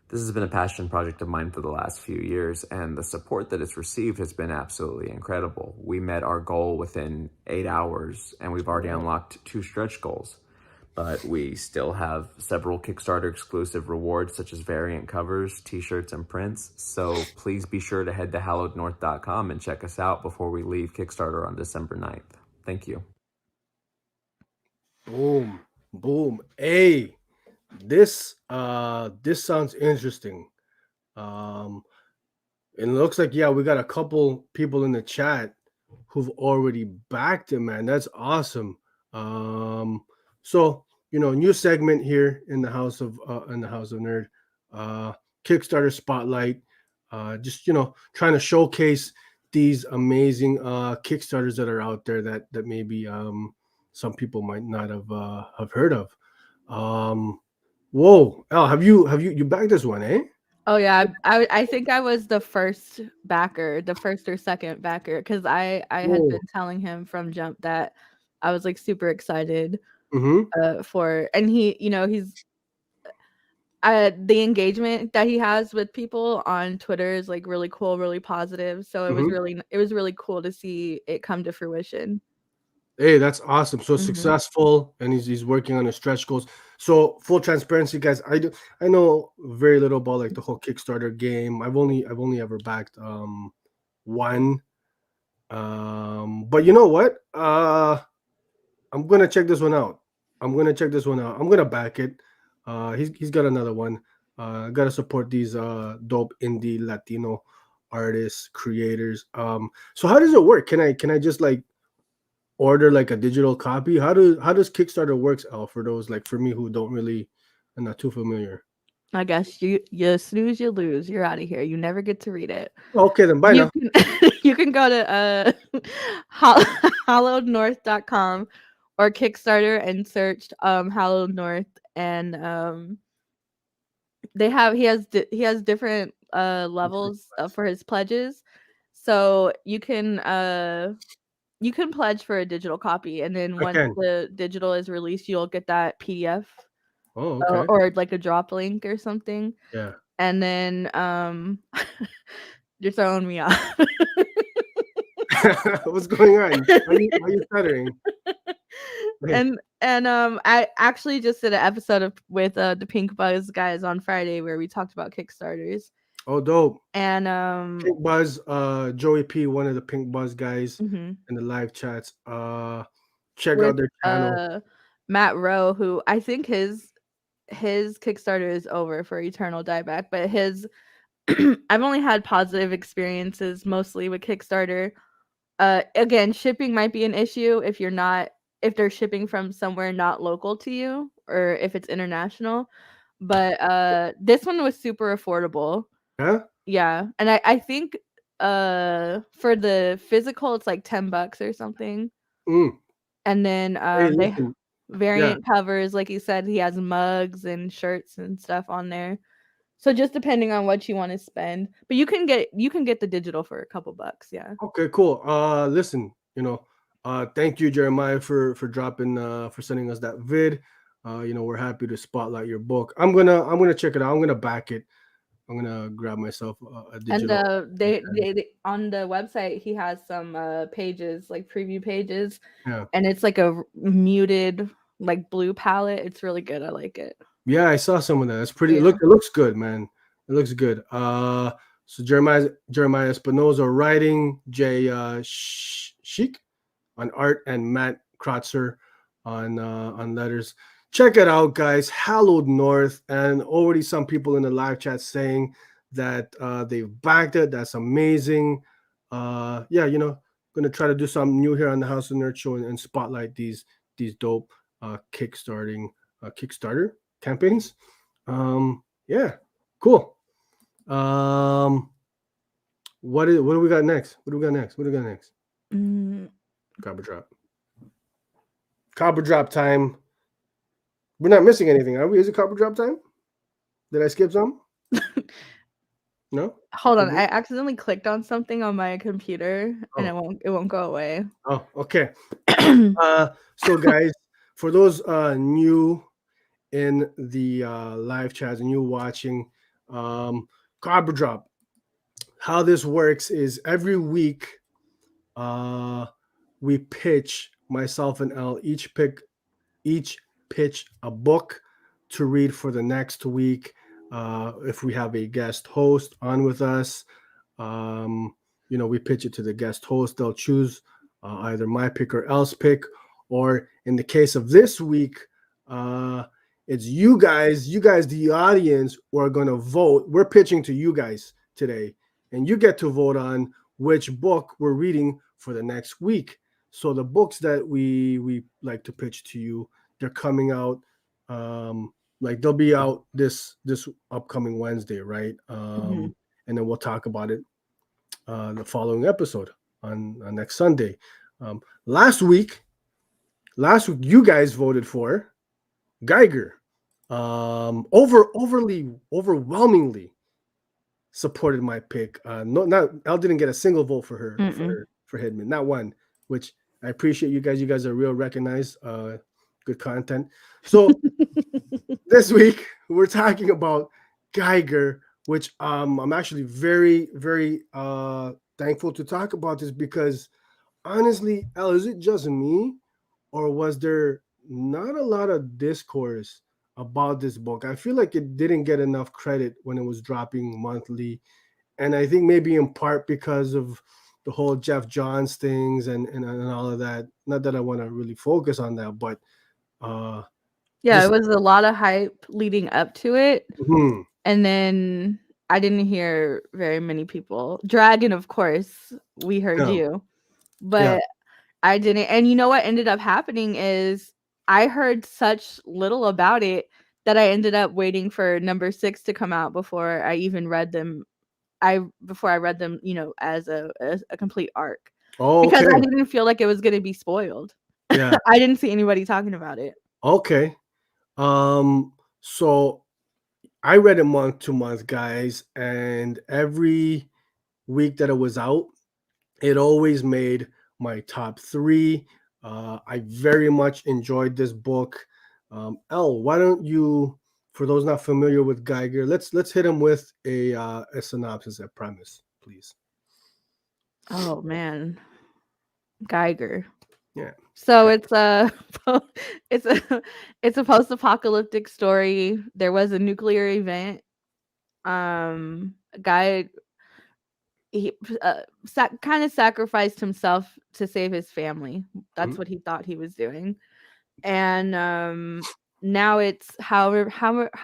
Speaker 3: This has been a passion project of mine for the last few years, and the support that it's received has been absolutely incredible. We met our goal within 8 hours, and we've already unlocked 2 stretch goals. But we still have several Kickstarter exclusive rewards such as variant covers, t-shirts, and prints. So please be sure to head to hallowednorth.com and check us out before we leave Kickstarter on December 9th. Thank you.
Speaker 1: Boom. Boom. Hey, this sounds interesting. Um it looks like, yeah, we got a couple people in the chat who've already backed it, man. That's awesome. So new segment here in the House of Nerd, uh, Kickstarter Spotlight. Just trying to showcase these amazing Kickstarters that are out there that maybe some people might not have heard of. Whoa, Elle, have you backed this one, eh?
Speaker 2: oh yeah, I think I was the first backer, the first or second backer, because I had
Speaker 1: Whoa.
Speaker 2: been telling him from jump that I was like super excited
Speaker 1: Mm-hmm.
Speaker 2: for, and he's the engagement that he has with people on Twitter is like really cool, really positive. So
Speaker 1: Mm-hmm.
Speaker 2: it was really cool to see it come to fruition.
Speaker 1: Hey, that's awesome. So
Speaker 2: Hmm.
Speaker 1: successful, and he's working on his stretch goals. So full transparency, guys, I know very little about like the whole Kickstarter game. I've only ever backed one. But you know what? I'm gonna check this one out. I'm gonna back it. He's got another one. Gotta support these dope indie Latino artists, creators. So how does it work? Can I just like order like a digital copy? How does Kickstarter works out for those like for me who don't really I'm not too familiar?
Speaker 2: I guess you snooze, you lose. You're out of here. You never get to read it.
Speaker 1: Okay, then bye
Speaker 2: You
Speaker 1: now.
Speaker 2: can you can go to hallowednorth.com or Kickstarter and search Hallowed North, and he has different levels for his pledges. So you can pledge for a digital copy, and then
Speaker 1: I
Speaker 2: once
Speaker 1: can.
Speaker 2: the digital is released, you'll get that PDF,
Speaker 1: Oh, okay.
Speaker 2: or like a drop link or something.
Speaker 1: Yeah.
Speaker 2: And then you're throwing me off.
Speaker 1: What's going on? Why are you stuttering? Okay.
Speaker 2: And I actually just did an episode with the Pink Buzz guys on Friday where we talked about Kickstarters.
Speaker 1: Oh, dope.
Speaker 2: And
Speaker 1: Pink Buzz, Joey P, one of the Pink Buzz guys
Speaker 2: mhm,
Speaker 1: in the live chats. Check
Speaker 2: with
Speaker 1: out their channel.
Speaker 2: Matt Rowe, who I think his Kickstarter is over for Eternal Dieback, but his I've only had positive experiences mostly with Kickstarter. Again, shipping might be an issue if they're shipping from somewhere not local to you, or if it's international. But this one was super affordable.
Speaker 1: Yeah.
Speaker 2: Yeah, and I think for the physical it's like $10 or something.
Speaker 1: Mm.
Speaker 2: And then
Speaker 1: Hey,
Speaker 2: they
Speaker 1: listen. Yeah.
Speaker 2: variant covers, like you said, he has mugs and shirts and stuff on there. So just depending on what you want to spend, but you can get the digital for a couple bucks. Yeah.
Speaker 1: Okay, cool. Listen, thank you, Jeremiah, for dropping for sending us that vid. We're happy to spotlight your book. I'm gonna check it out. I'm gonna back it. I'm gonna grab myself a
Speaker 2: And
Speaker 1: digital.
Speaker 2: they on the website he has some pages, like preview pages,
Speaker 1: Yeah.
Speaker 2: and it's like a muted like blue palette. It's really good. I like it.
Speaker 1: Yeah, I saw some of that. It's pretty.
Speaker 2: Yeah.
Speaker 1: It looks good, man. It looks good. So Jeremiah Espinoza writing, Jay Sheik on art, and Matt Kratzer on letters. Check it out, guys. Hallowed North, and already some people in the live chat saying that they've backed it. That's amazing. Yeah, gonna try to do something new here on the House of Nerd Show and spotlight these dope Kickstarter campaigns. Yeah, cool. What do we got next? What do we got next? Copper drop. Copper drop time. We're not missing anything, are we? Is it copper drop time? Did I skip some? No.
Speaker 2: Hold on, I accidentally clicked on something on my computer and it won't go away.
Speaker 1: Oh, okay. So guys, for those new in the live chats and you watching, copper drop. How this works is every week we pitch, myself and Elle each pitch a book to read for the next week. If we have a guest host on with us, we pitch it to the guest host. They'll choose either my pick or Elle's pick, or in the case of this week, it's you guys, the audience, who are going to vote. We're pitching to you guys today, and you get to vote on which book we're reading for the next week. So the books that we like to pitch to you, they're coming out, like they'll be out this upcoming Wednesday, right? And then we'll talk about it the following episode on next Sunday. Last week you guys voted for Geiger. Overwhelmingly supported my pick. Not Elle didn't get a single vote for her for Hidman, not one, which I appreciate you guys. You guys are real recognized, good content. So this week we're talking about Geiger, which I'm actually very, very thankful to talk about this, because honestly, Elle, is it just me, or was there not a lot of discourse about this book? I feel like it didn't get enough credit when it was dropping monthly, and I think maybe in part because of the whole Jeff Johns things and all of that. Not that I want to really focus on that, but
Speaker 2: it was a lot of hype leading up to it. And then I didn't hear very many people. Dragon, of course, we heard you, but I didn't. And you know what ended up happening is I heard such little about it that I ended up waiting for number 6 to come out before I even read them. Before I read them, as a complete arc. Because I didn't feel like it was going to be spoiled. Yeah. I didn't see anybody talking about it.
Speaker 1: Okay. So I read it month to month, guys, and every week that it was out, it always made my top 3. I very much enjoyed this book. Elle, why don't you, for those not familiar with Geiger, let's hit him with a synopsis, a premise, please.
Speaker 2: Oh man, Geiger.
Speaker 1: Yeah.
Speaker 2: So it's a post-apocalyptic story. There was a nuclear event. A guy, he kind of sacrificed himself to save his family. That's what he thought he was doing. And now it's how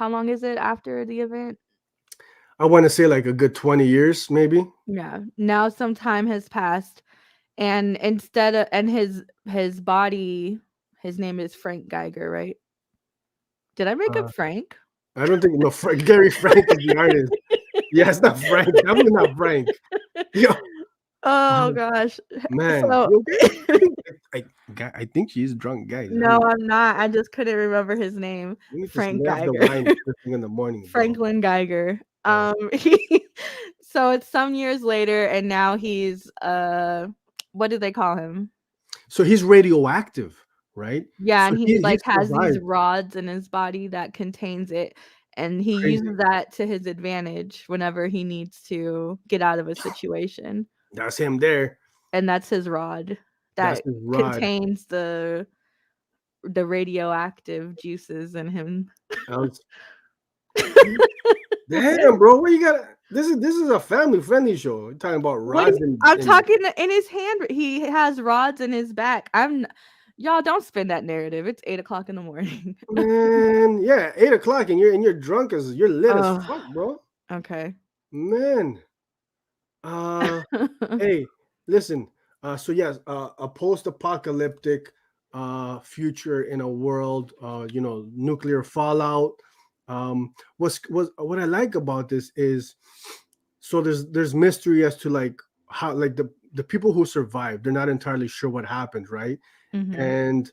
Speaker 2: long is it after the event?
Speaker 1: I want to say like a good 20 years, maybe.
Speaker 2: Yeah. Now some time has passed, And instead of his body, his name is Frank Geiger, right? Did I make up Frank?
Speaker 1: I don't think Gary Frank is the artist. Yeah, it's not Frank. Definitely not Frank. Yeah.
Speaker 2: Oh gosh.
Speaker 1: Man,
Speaker 2: So
Speaker 1: you okay? I think she's drunk, guys.
Speaker 2: no, I'm not. I just couldn't remember his name.
Speaker 1: You need to
Speaker 2: Frank
Speaker 1: lay off the
Speaker 2: Geiger.
Speaker 1: wine first thing in the morning, bro.
Speaker 2: Franklin Geiger.
Speaker 1: Oh.
Speaker 2: So it's some years later, and now he's what do they call him?
Speaker 1: So he's radioactive, right?
Speaker 2: Yeah,
Speaker 1: So
Speaker 2: and he like has these
Speaker 1: survived.
Speaker 2: rods in his body that contains it, and he
Speaker 1: Crazy.
Speaker 2: uses that to his advantage whenever he needs to get out of a situation.
Speaker 1: That's him there.
Speaker 2: And that's his rod
Speaker 1: That's
Speaker 2: that
Speaker 1: his rod.
Speaker 2: contains the radioactive juices in him.
Speaker 1: Damn, bro, what you got? This is a family friendly show. You're talking about rods
Speaker 2: I'm talking in his hand. He has rods in his back. Y'all don't spin that narrative. It's 8:00 in the morning.
Speaker 1: Man, yeah, 8:00 and you're drunk as you're lit as fuck, bro.
Speaker 2: Okay.
Speaker 1: Man. Hey, listen. So yes, a post-apocalyptic future in a world, nuclear fallout. What I like about this is, so there's mystery as to like how, like, the people who survived, they're not entirely sure what happened, right? And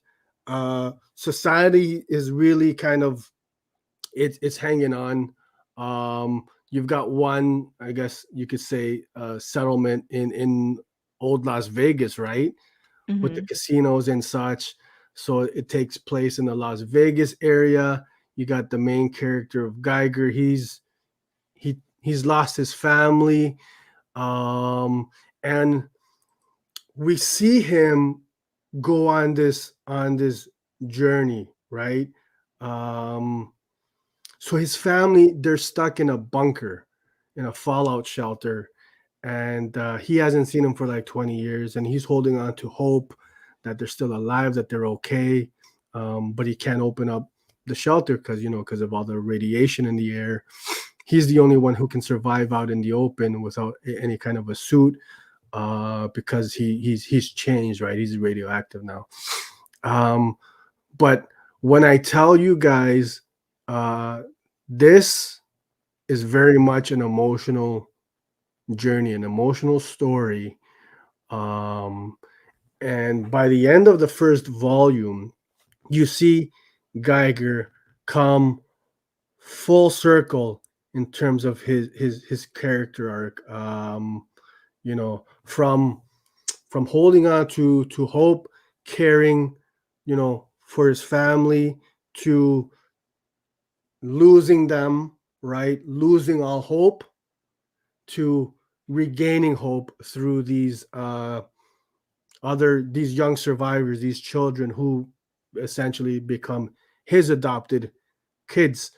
Speaker 1: society is really kind of it's hanging on. You've got one, I guess you could say, settlement in old Las Vegas, right? With the casinos and such. So it takes place in the Las Vegas area. You got the main character of Geiger. He's lost his family, and we see him go on this journey, right? So his family, they're stuck in a bunker, in a fallout shelter, and he hasn't seen them for like 20 years, and he's holding on to hope that they're still alive, that they're okay, but he can't open up the shelter because of all the radiation in the air. He's the only one who can survive out in the open without any kind of a suit, because he's changed, right? He's radioactive now. But when I tell you guys, this is very much an emotional journey, an emotional story. And by the end of the first volume, you see Geiger come full circle in terms of his character arc. From holding on to hope, caring, for his family, to losing them, right? Losing all hope, to regaining hope through these young survivors, these children who essentially become his adopted kids.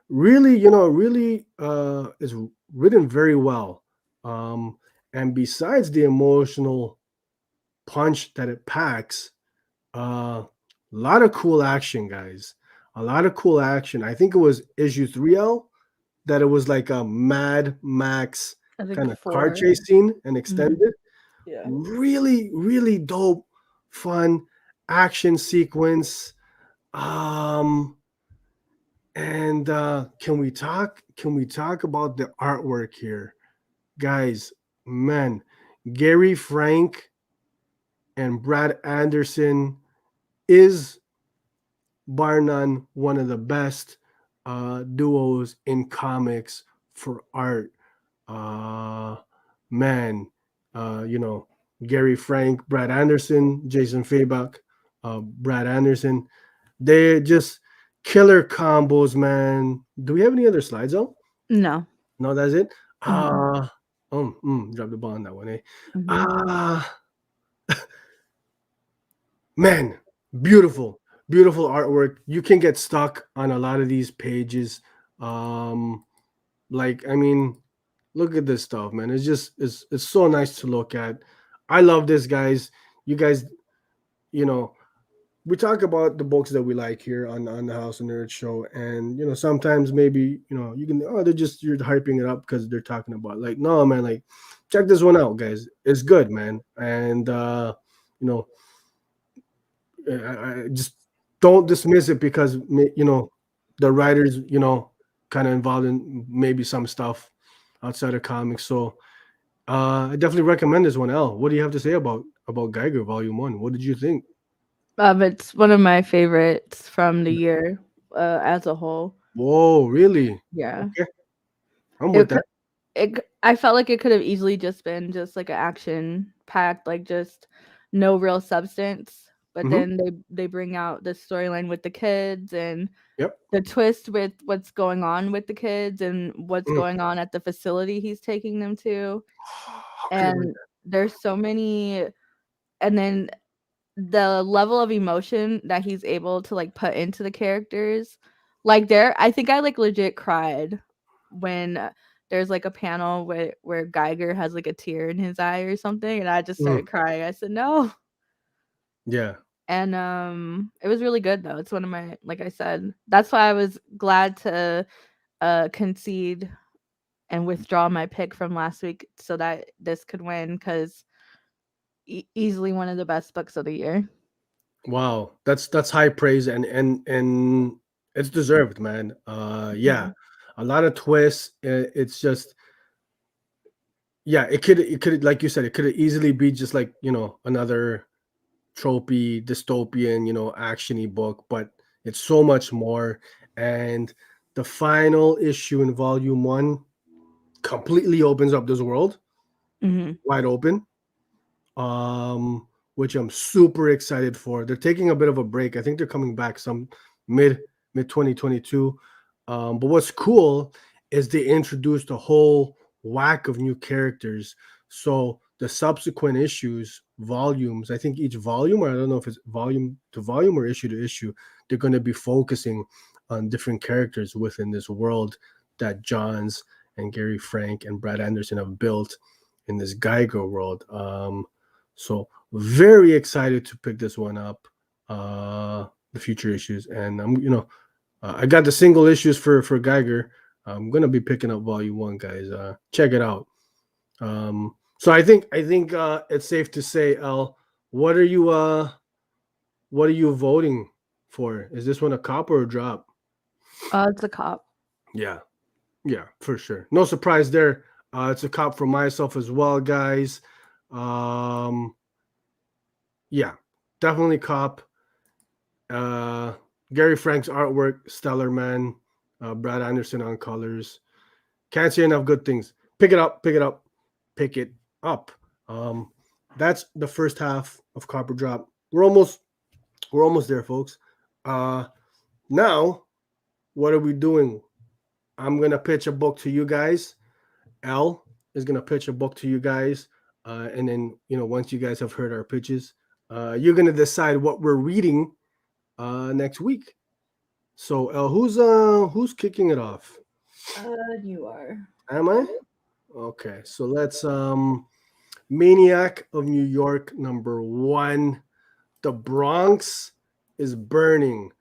Speaker 1: Really is written very well. And besides the emotional punch that it packs, a lot of cool action, guys. A lot of cool action. I think it was issue 3L that it was like a Mad Max kind of car chase scene and extended.
Speaker 2: Yeah.
Speaker 1: Really, really dope, fun action sequence. And can we talk about the artwork here, guys? Man, Gary Frank and Brad Anderson is bar none one of the best duos in comics for art. Man, Gary Frank, Brad Anderson, Jason Fabok, Brad Anderson, they're just killer combos, man. Do we have any other slides though?
Speaker 2: No,
Speaker 1: that's it. Drop the ball on that one, eh? Man, beautiful artwork. You can get stuck on a lot of these pages. Look at this stuff, man. It's so nice to look at. I love this, guys. You guys, we talk about the books that we like here on the House of Nerd show, and sometimes maybe you can you're hyping it up because they're talking about, like, no man, like, check this one out, guys, it's good, man. And you know I just don't dismiss it because the writers kind of involved in maybe some stuff outside of comics. So I definitely recommend this one. Elle, what do you have to say about Geiger Volume 1? What did you think?
Speaker 2: It's one of my favorites from the year, as a whole.
Speaker 1: Whoa, really?
Speaker 2: Yeah.
Speaker 1: Okay, I'm with
Speaker 2: It
Speaker 1: that.
Speaker 2: I felt like it could have easily just been just like an action packed, like just no real substance. But
Speaker 1: Hmm.
Speaker 2: then they bring out the storyline with the kids and
Speaker 1: Yep.
Speaker 2: the twist with what's going on with the kids and what's
Speaker 1: Mm.
Speaker 2: going on at the facility he's taking them to.
Speaker 1: How could I read
Speaker 2: And there's so many, and then the level of emotion that he's able to like put into the characters, like I think I like legit cried when there's like a panel where Geiger has like a tear in his eye or something, and I just
Speaker 1: that?
Speaker 2: started crying. I said no.
Speaker 1: Yeah.
Speaker 2: And it was really good though. It's one of my, like I said, that's why I was glad to concede and withdraw my pick from last week so that this could win, because easily one of the best books of the year.
Speaker 1: Wow, that's high praise, and it's deserved, man. Yeah,
Speaker 2: Mhm.
Speaker 1: a lot of twists. It's just, yeah, it could, like you said, it could easily be just like another tropey dystopian actiony book, but it's so much more. And the final issue in Volume 1 completely opens up this world
Speaker 2: Mhm.
Speaker 1: wide open, which I'm super excited for. They're taking a bit of a break. I think they're coming back some mid 2022. But what's cool is they introduced a whole whack of new characters. So the subsequent issues, volumes, I think each volume, or I don't know if it's volume to volume or issue to issue, they're going to be focusing on different characters within this world that Johns and Gary Frank and Brad Anderson have built in this Geiger world. So very excited to pick this one up, the future issues, and I got the single issues for Geiger. I'm gonna be picking up Volume 1, guys. Check it out. So I think it's safe to say, L, what are you voting for? Is this one a cop or a drop?
Speaker 2: It's a cop.
Speaker 1: Yeah, yeah, for sure. No surprise there. It's a cop for myself as well, guys. Um, yeah, definitely cop. Uh, Gary Frank's artwork, stellar, man. Brad Anderson on colors. Can't say enough good things. Pick it up, pick it up, pick it up. Um, that's the first half of Copper Drop. We're almost there, folks. Uh, Now, what are we doing? I'm gonna pitch a book to you guys. L is gonna pitch a book to you guys, and then once you guys have heard our pitches, you're gonna decide what we're reading next week. So, who's kicking it off?
Speaker 2: You are.
Speaker 1: Am I? Okay, so let's Maniac of New York #1. The Bronx is burning.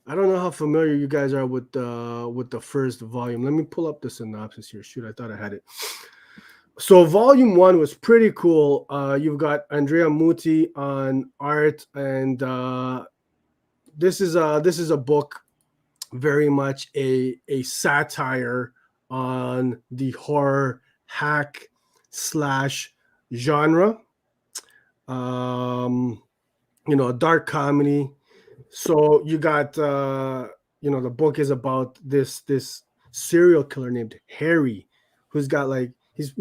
Speaker 1: I don't know how familiar you guys are with the first volume. Let me pull up the synopsis here. Shoot, I thought I had it. So Volume 1 was pretty cool. You've got Andrea Muti on art, and this is a book very much a satire on the horror hack slash genre. Um, a dark comedy. So you got the book is about this serial killer named Harry, who's got like he's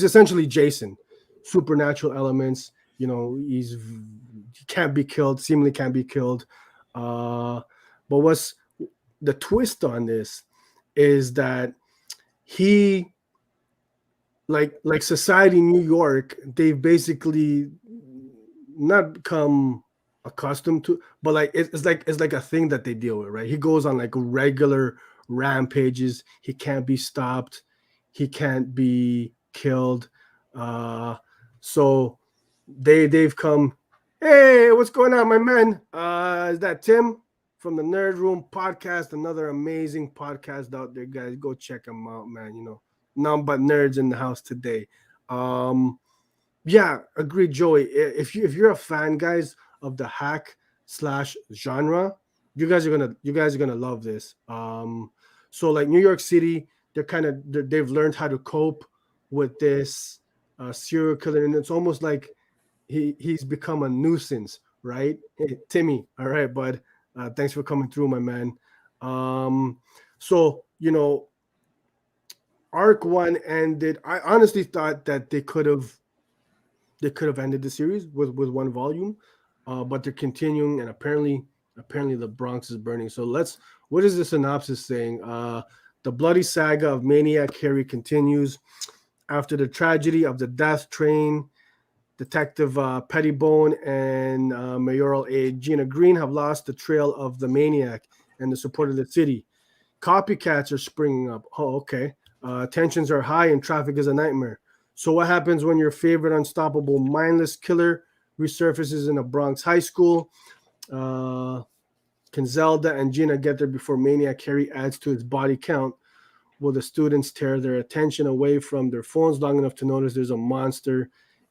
Speaker 1: essentially Jason, supernatural elements. He can't be killed, seemingly can't be killed. But what's the twist on this is that he, like society in New York, they've basically not become accustomed to, but like it's like a thing that they deal with, right? He goes on like regular rampages. He can't be stopped. He can't be killed. So they've come. Hey, what's going on, my man? Is that Tim from the Nerd Room podcast? Another amazing podcast out there, guys. Go check them out, man. None but nerds in the house today. Um, yeah, agreed, Joey. If you're a fan, guys, of the hack slash genre, you guys are gonna love this. So like New York City, they've learned how to cope with this serial killer, and it's almost like he's become a nuisance, right? Hey, Timmy, all right, bud. Thanks for coming through, my man. Um, so arc one ended. I honestly thought that they could have ended the series with one volume, but they're continuing, and apparently the Bronx is burning. So what is the synopsis saying? The bloody saga of Maniac Harry continues after the tragedy of the death train. Detective Pettibone and mayoral aide Gina Green have lost the trail of the maniac and the support of the city. Copycats are springing up. Oh, okay. Tensions are high and traffic is a nightmare. So what happens when your favorite unstoppable mindless killer resurfaces in a Bronx high school? Can Zelda and Gina get there before Maniac Harry adds to its body count? Will the students tear their attention away from their phones long enough to notice there's a monster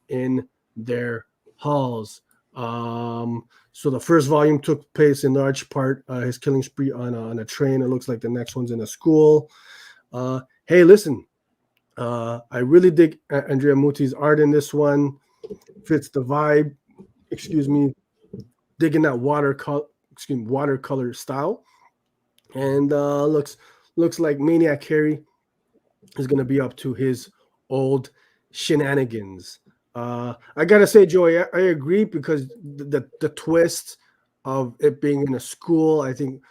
Speaker 1: in their halls? So the first volume took place in large part his killing spree on a train. It looks like the next one's in a school. Hey, listen, I really dig Andrea Muti's art in this one. Fits the vibe. Excuse me, digging that watercolor style, and looks like Maniac Harry is gonna be up to his old shenanigans. I gotta say, Joey, I agree because the twist of it being in a school, I think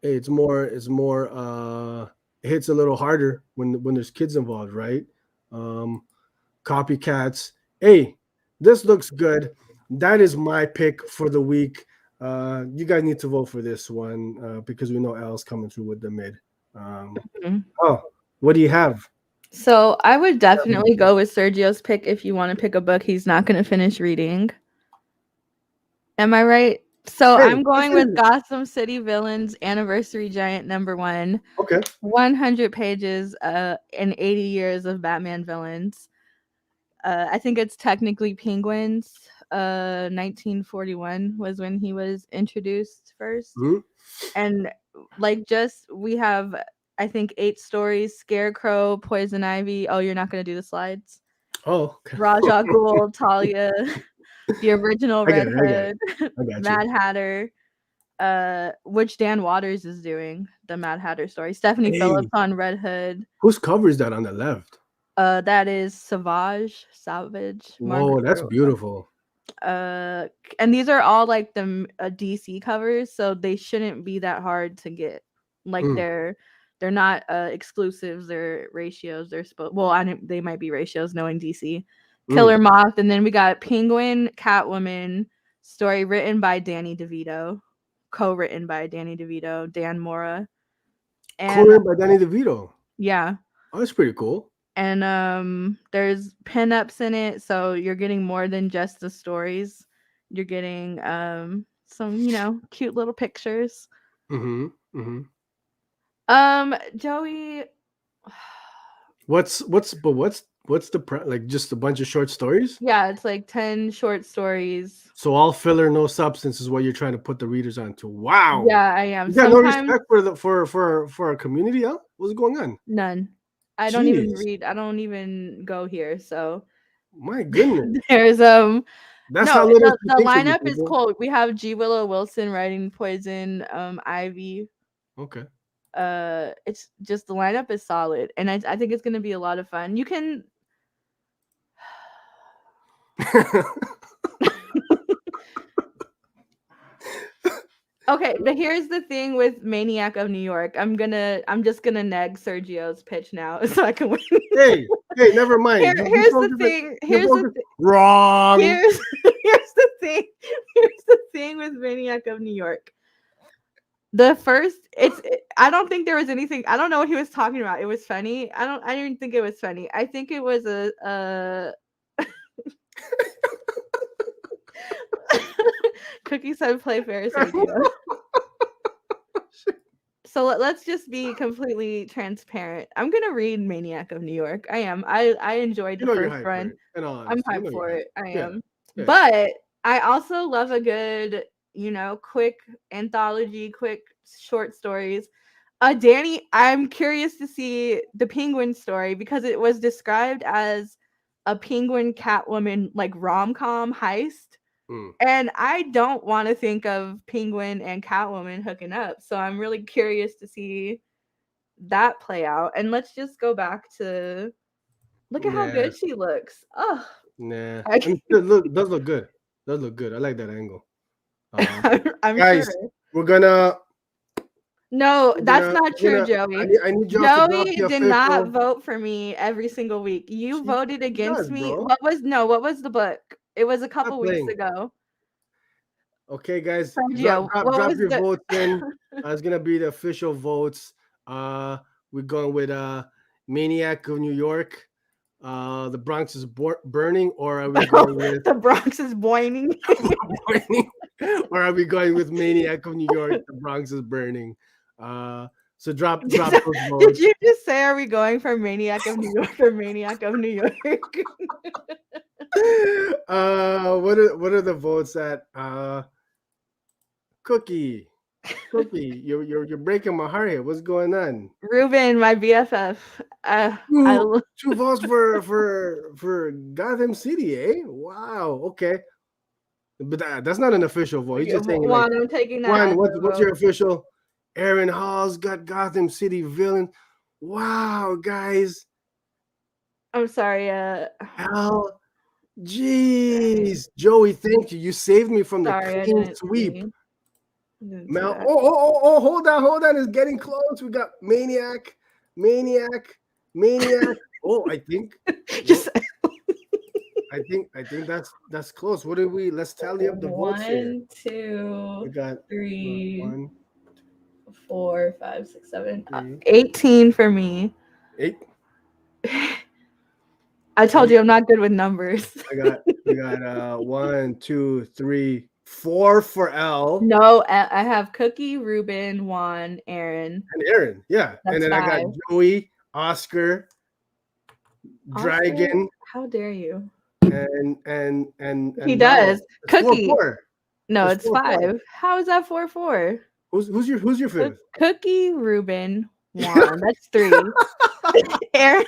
Speaker 1: it's more it hits a little harder when there's kids involved, right? Um, Copycats. Hey, this looks good. That is my pick for the week. You guys need to vote for this one because we know Al's coming through with the mid. Um,
Speaker 2: Mhm.
Speaker 1: oh, what do you have?
Speaker 2: So I would definitely go with Sergio's pick if you want to pick a book he's not going to finish reading. Am I right? So
Speaker 1: Hey,
Speaker 2: I'm going with Gotham City Villains Anniversary Giant #1.
Speaker 1: okay.
Speaker 2: 100 pages and 80 years of Batman villains. I think it's technically Penguins. 1941 was when he was introduced 1st.
Speaker 1: Mhm.
Speaker 2: And we have, I think, 8 stories: Scarecrow, Poison Ivy. Oh, you're not going to do the slides.
Speaker 1: Oh, okay.
Speaker 2: Raja Ghul, Talia, the original
Speaker 1: I
Speaker 2: Red
Speaker 1: got it.
Speaker 2: Hood,
Speaker 1: I got
Speaker 2: Mad
Speaker 1: you.
Speaker 2: Hatter, which Dan Waters is doing the Mad Hatter story. Stephanie
Speaker 1: Hey,
Speaker 2: Phillips on Red Hood.
Speaker 1: whose cover is that on the left?
Speaker 2: That is Savage,
Speaker 1: Whoa,
Speaker 2: Margaret
Speaker 1: that's
Speaker 2: Burroughs.
Speaker 1: beautiful.
Speaker 2: And these are all like the DC covers, so they shouldn't be that hard to get. Like
Speaker 1: Mm,
Speaker 2: they're not exclusives, they're ratios. They might be ratios knowing DC.
Speaker 1: mm.
Speaker 2: Killer Moth, and then we got Penguin, Catwoman, story written by Danny DeVito, co-written by Danny DeVito, Dan Mora, and
Speaker 1: Co-written by Danny DeVito.
Speaker 2: yeah.
Speaker 1: Oh, that's pretty cool.
Speaker 2: And there's pinups in it, so you're getting more than just the stories. You're getting some cute little pictures.
Speaker 1: Mm-hmm. Mm-hmm.
Speaker 2: Joey,
Speaker 1: What's like just a bunch of short stories?
Speaker 2: yeah, it's like 10 short stories.
Speaker 1: So all filler, no substance is what you're trying to put the readers onto. Wow.
Speaker 2: Yeah, I am.
Speaker 1: You got no
Speaker 2: Sometimes
Speaker 1: respect for our community, huh? What's going on?
Speaker 2: none. I don't even
Speaker 1: Jeez.
Speaker 2: read. I don't even go here. So
Speaker 1: My goodness.
Speaker 2: there's
Speaker 1: That's
Speaker 2: no,
Speaker 1: how little
Speaker 2: the
Speaker 1: thinks of you
Speaker 2: lineup is
Speaker 1: people.
Speaker 2: cool. We have G Willow Wilson writing Poison Ivy.
Speaker 1: Okay.
Speaker 2: It's just the lineup is solid, and I think it's gonna be a lot of fun. You can okay, but here's the thing with Maniac of New York. I'm just gonna neg Sergio's pitch now so I can win.
Speaker 1: hey, never mind.
Speaker 2: Here's the thing.
Speaker 1: Wrong.
Speaker 2: Here's the thing. Here's the thing with Maniac of New York. I don't think there was anything. I don't know what he was talking about. It was funny. I didn't think it was funny. I think it was Cookie said play fair, Sergio. So let's just be completely transparent. I'm gonna read Maniac of New York. I am. I enjoyed the
Speaker 1: You're
Speaker 2: first
Speaker 1: hyped for
Speaker 2: run.
Speaker 1: it. In all
Speaker 2: I'm
Speaker 1: honesty,
Speaker 2: hyped for
Speaker 1: you're
Speaker 2: it. I
Speaker 1: Yeah.
Speaker 2: am.
Speaker 1: Yeah.
Speaker 2: But I also love a good, quick anthology, quick short stories. Danny, I'm curious to see the Penguin story because it was described as a Penguin Catwoman like rom-com heist. And I don't want to think of Penguin and Catwoman hooking up. So I'm really curious to see that play out. And let's just go back to look at how good she looks. Oh,
Speaker 1: Nah. I mean, it does look good. Does look good. I like that angle.
Speaker 2: I'm
Speaker 1: Guys,
Speaker 2: sure.
Speaker 1: we're gonna.
Speaker 2: No, that's not true, Joey.
Speaker 1: I need y'all to drop
Speaker 2: Joey
Speaker 1: the
Speaker 2: did not
Speaker 1: official.
Speaker 2: vote for me every single week. You voted against me.
Speaker 1: bro.
Speaker 2: What was the book? It was a couple weeks ago.
Speaker 1: Okay, guys,
Speaker 2: Sergio,
Speaker 1: drop your votes in. It's gonna be the official votes. We're going with Maniac of New York. The Bronx is burning, or are we going with
Speaker 2: the Bronx is boiling?
Speaker 1: Or are we going with Maniac of New York? The Bronx is burning. So drop those votes.
Speaker 2: Did you just say, are we going for Maniac of New York or Maniac of New York?
Speaker 1: What are the votes at? Cookie, you're breaking my heart here. What's going on?
Speaker 2: Ruben, my BFF.
Speaker 1: Two votes for Gotham City, eh? Wow. Okay, but that's not an official vote. He's just saying.
Speaker 2: Juan, I'm taking that.
Speaker 1: Juan, what's your official? Aaron Hall's got Gotham City villain. Wow, guys.
Speaker 2: I'm sorry.
Speaker 1: Al, jeez, Joey, thank you. You saved me from the clean sweep. Mel, oh, hold on. It's getting close. We got Maniac. Oh, I think
Speaker 2: just
Speaker 1: I think that's close. What did we? Let's tally up the votes here.
Speaker 2: 1, 2,
Speaker 1: we got
Speaker 2: 3,
Speaker 1: 1,
Speaker 2: 4, 5, 6, 7, 18 for me.
Speaker 1: 8.
Speaker 2: I told you I'm not good with numbers.
Speaker 1: We got 1, 2, 3, 4 for Elle.
Speaker 2: No, I have Cookie, Ruben, Juan, Aaron.
Speaker 1: And Aaron, yeah.
Speaker 2: That's
Speaker 1: and then
Speaker 2: 5.
Speaker 1: I got Joey, Oscar, Dragon.
Speaker 2: How dare you?
Speaker 1: And
Speaker 2: he does. Cookie.
Speaker 1: 4.
Speaker 2: No, it's 5. How is that 4?
Speaker 1: Who's your fifth?
Speaker 2: Cookie, Ruben, Juan. That's 3. Aaron.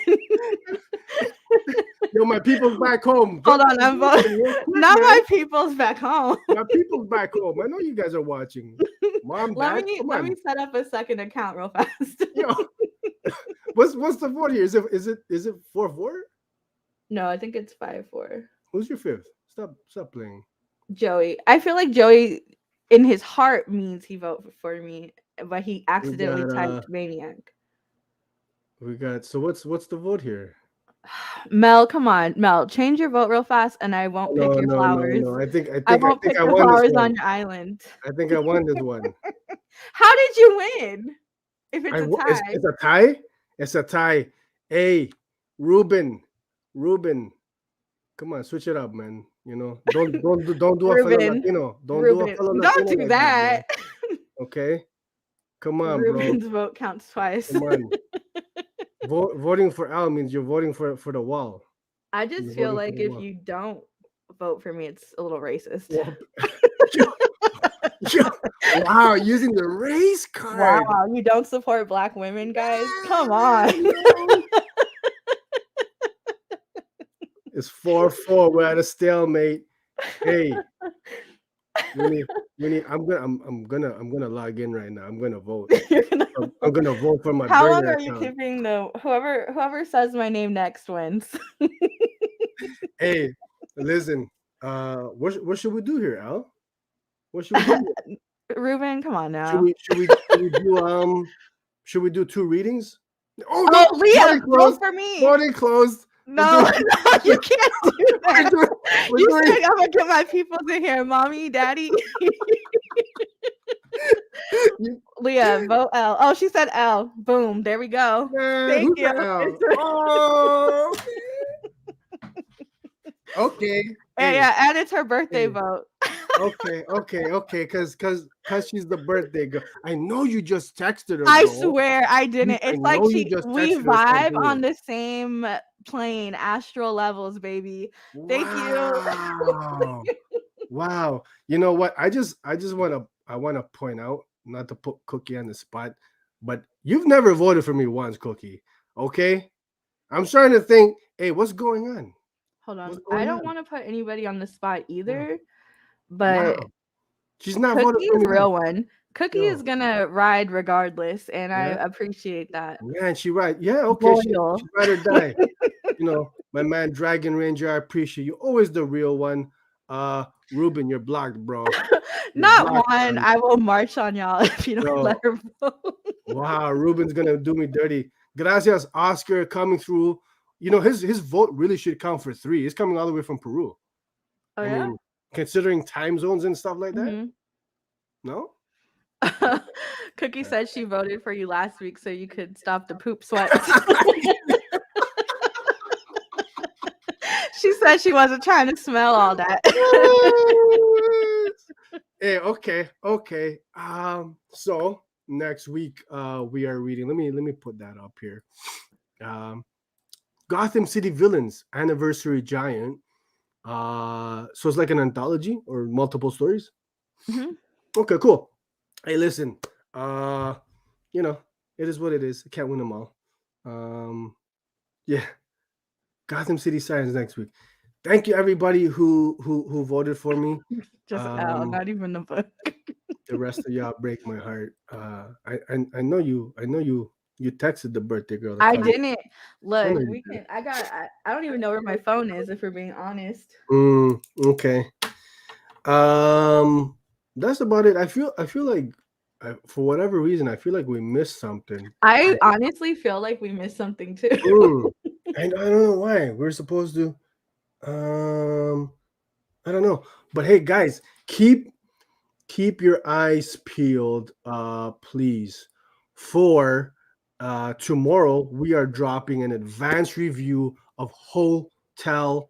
Speaker 1: Yo, my people's back home.
Speaker 2: Hold on, I'm voting. Not my people's back home.
Speaker 1: My people's back home. I know you guys are watching. Mom,
Speaker 2: let
Speaker 1: Dad,
Speaker 2: me set up a second account real fast.
Speaker 1: Yo, what's the vote here? Is it 4-4?
Speaker 2: No, I think it's 5-4.
Speaker 1: Who's your fifth? Stop playing.
Speaker 2: Joey. I feel like Joey, in his heart, means he voted for me, but he accidentally typed Maniac.
Speaker 1: We got. So what's the vote here?
Speaker 2: Mel, come on, Mel, change your vote real fast, and I won't pick your flowers.
Speaker 1: No. I think
Speaker 2: I won't pick your flowers on your island.
Speaker 1: I think I won this one.
Speaker 2: How did you win? If it's a tie,
Speaker 1: it's a tie. It's a tie. Hey, Ruben, come on, switch it up, man. You know, don't do a fellow Latino. Don't do
Speaker 2: that.
Speaker 1: Okay, come on,
Speaker 2: Ruben's
Speaker 1: bro.
Speaker 2: vote counts twice.
Speaker 1: Come on. Voting for Al means you're voting for the wall.
Speaker 2: I just feel like if you don't vote for me, it's a little racist.
Speaker 1: Wow, using the race card.
Speaker 2: Wow, you don't support Black women, guys? Come on.
Speaker 1: It's 4-4. We're at a stalemate. Hey, Winnie, I'm gonna log in right now. I'm gonna vote. I'm gonna vote for my.
Speaker 2: How long are you keeping the whoever says my name next wins?
Speaker 1: Hey, listen. What should we do here, Al? What should we do?
Speaker 2: Ruben, come on now.
Speaker 1: Should we do 2 readings?
Speaker 2: Oh, Leah, vote for me.
Speaker 1: Voting closed.
Speaker 2: No, you can't do that. You think I'm gonna get my people in here, mommy, daddy? Leah, vote L. Oh, she said L. Boom. There we go. Thank you.
Speaker 1: Oh. Okay.
Speaker 2: Yeah, and it's her birthday
Speaker 1: hey.
Speaker 2: vote.
Speaker 1: Okay. Cause she's the birthday girl. I know you just texted her,
Speaker 2: I
Speaker 1: bro.
Speaker 2: swear I didn't.
Speaker 1: I
Speaker 2: It's like
Speaker 1: know you just
Speaker 2: we
Speaker 1: texted her
Speaker 2: vibe
Speaker 1: something.
Speaker 2: on the same plane, astral levels, baby. Thank you.
Speaker 1: Wow. Wow. You know what? I wanna point out, not to put Cookie on the spot, but you've never voted for me once, Cookie. Okay? I'm starting to think, hey, what's going on?
Speaker 2: Hold
Speaker 1: What's
Speaker 2: on. I
Speaker 1: going
Speaker 2: don't
Speaker 1: on?
Speaker 2: want to put anybody on the spot
Speaker 1: Yeah.
Speaker 2: either, but
Speaker 1: Wow. She's not voted
Speaker 2: Cookie
Speaker 1: for
Speaker 2: is
Speaker 1: me
Speaker 2: a
Speaker 1: once.
Speaker 2: real one. Cookie is
Speaker 1: Yo.
Speaker 2: gonna ride regardless, and I
Speaker 1: Yeah.
Speaker 2: appreciate that.
Speaker 1: Yeah, and she right. Yeah, okay. She
Speaker 2: Loyal.
Speaker 1: ride or die. My man Dragon Ranger, I appreciate you. Always the real one. Ruben, you're blocked, bro. You're
Speaker 2: Not
Speaker 1: blocked,
Speaker 2: one.
Speaker 1: man.
Speaker 2: I will march on y'all if you don't
Speaker 1: Yo,
Speaker 2: let her vote.
Speaker 1: wow, Ruben's gonna do me dirty. Gracias, Oscar, coming through. His vote really should count for 3. He's coming all the way from Peru.
Speaker 2: Oh
Speaker 1: I
Speaker 2: yeah.
Speaker 1: mean, considering time zones and stuff like that.
Speaker 2: Mhm.
Speaker 1: No?
Speaker 2: Cookie said she voted for you last week so you could stop the poop sweats. She said she wasn't trying to smell all that.
Speaker 1: Hey, okay. So next week, we are reading. Let me put that up here. Gotham City Villains Anniversary Giant. So it's like an anthology or multiple stories.
Speaker 2: Mhm.
Speaker 1: Okay, cool. Hey, listen. It is what it is. I can't win them all. Yeah. Gotham City Sirens next week. Thank you everybody who voted for me.
Speaker 2: Just not even the book.
Speaker 1: The rest of y'all break my heart. I know you texted the birthday girl.
Speaker 2: I didn't look.
Speaker 1: know you
Speaker 2: We can. I don't even know where my phone is. If we're being honest.
Speaker 1: Okay. That's about it. I feel like for whatever reason I feel like we missed something.
Speaker 2: I honestly feel like we missed something too.
Speaker 1: And I don't know why. We're supposed to. I don't know. But hey, guys, keep your eyes peeled, please. For tomorrow, we are dropping an advanced review of Hotel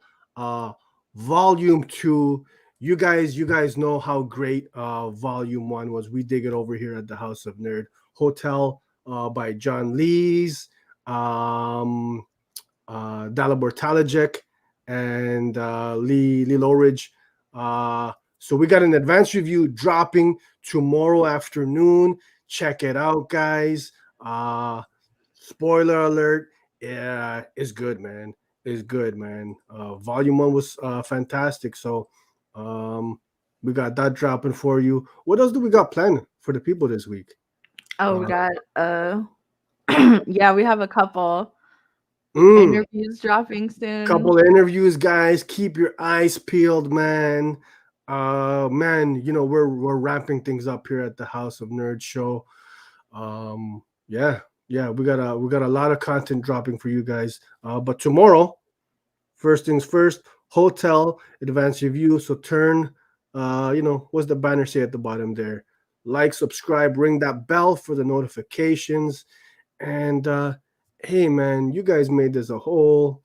Speaker 1: Volume 2. You guys know how great Volume 1 was. We dig it over here at the House of Nerd. Hotel by John Lees, Dalibor Talajek, and Lee Loridge. So we got an advanced review dropping tomorrow afternoon. Check it out, guys. Spoiler alert. Yeah, it's good, man. It's good, man. Volume 1 was fantastic. So we got that dropping for you. What else do we got planned for the people this week?
Speaker 2: Oh, we got yeah, we have a couple interviews dropping soon.
Speaker 1: Couple of interviews, guys. Keep your eyes peeled, man. Man, we're wrapping things up here at the House of Nerd show. Yeah, we got a lot of content dropping for you guys. But tomorrow, first things first, Hotel advanced review. So turn, what's the banner say at the bottom there? Like, subscribe, ring that bell for the notifications. And hey, man, you guys made this a whole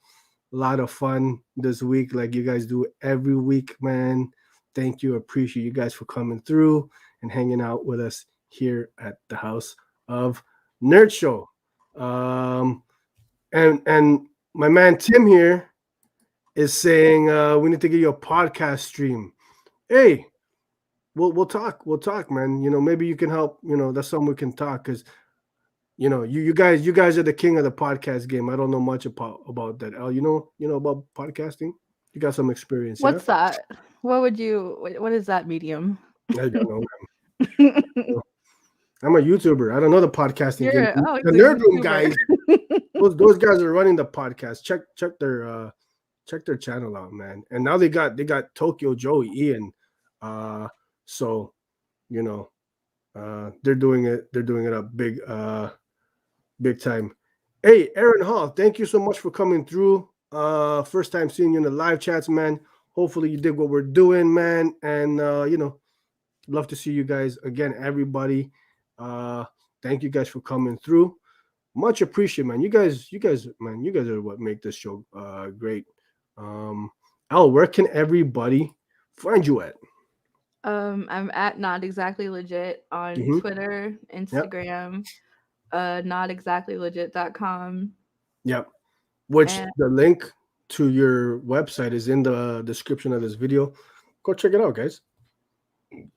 Speaker 1: lot of fun this week, like you guys do every week, man. Thank you. Appreciate you guys for coming through and hanging out with us here at the House of Nerd Show. And my man Tim here is saying we need to get you a podcast stream. Hey, we'll talk, man. Maybe you can help. That's something we can talk, because you guys are the king of the podcast game. I don't know much about that. El, you know about podcasting? You got some experience.
Speaker 2: What's that? What is that medium?
Speaker 1: I don't know. I'm a YouTuber. I don't know the podcasting game. The Nerd Room guys, those guys are running the podcast. Check their channel out, man. And now they got Tokyo Joey Ian. So they're doing it up big time. Hey, Aaron Hall, thank you so much for coming through. First time seeing you in the live chats, man. Hopefully you dig what we're doing, man. And love to see you guys again, everybody. Thank you guys for coming through. Much appreciated, man. You guys, man, you guys are what make this show great. Elle, where can everybody find you at?
Speaker 2: I'm at Not Exactly Legit on
Speaker 1: Mhm.
Speaker 2: Twitter, Instagram, notexactlylegit.com.
Speaker 1: Yep. Which
Speaker 2: And
Speaker 1: the link to your website is in the description of this video. Go check it out, guys.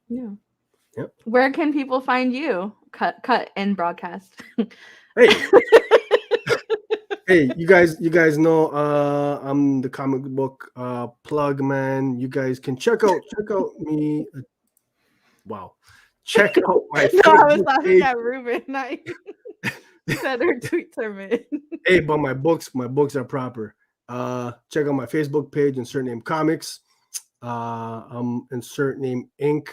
Speaker 2: yeah.
Speaker 1: Yep.
Speaker 2: Where can people find you? Cut and broadcast.
Speaker 1: Hey. Hey, you guys know I'm the comic book plug man. You guys can check out me. Wow. Check out my
Speaker 2: No, I was
Speaker 1: Facebook
Speaker 2: laughing
Speaker 1: page.
Speaker 2: at Ruben. He said her tweets are mid.
Speaker 1: Hey, but my books are proper. Check out my Facebook page, Insert Name Comics. I'm Insert Name Inc.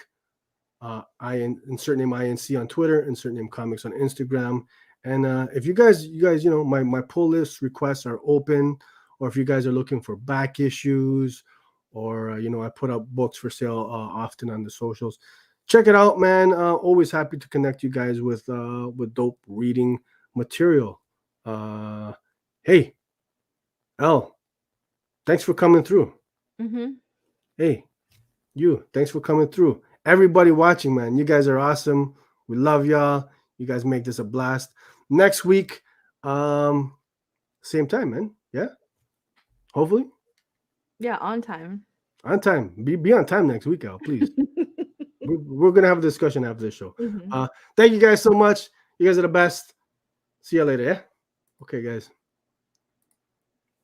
Speaker 1: Insert Name INC on Twitter, Insert Name Comics on Instagram. And if you guys, my pull list requests are open, or if you guys are looking for back issues, or I put up books for sale often on the socials. Check it out, man. Always happy to connect you guys with dope reading material. Hey, Elle, thanks for coming through.
Speaker 2: Mm-hmm.
Speaker 1: Hey, thanks for coming through. Everybody watching, man, you guys are awesome. We love y'all. You guys make this a blast. Next week, same time, man. Yeah, hopefully.
Speaker 2: Yeah, on time.
Speaker 1: On time. Be on time next week, Elle, please. we're gonna have a discussion after this show.
Speaker 2: Mm-hmm.
Speaker 1: Thank you guys so much. You guys are the best. See you later. Yeah. Okay, guys.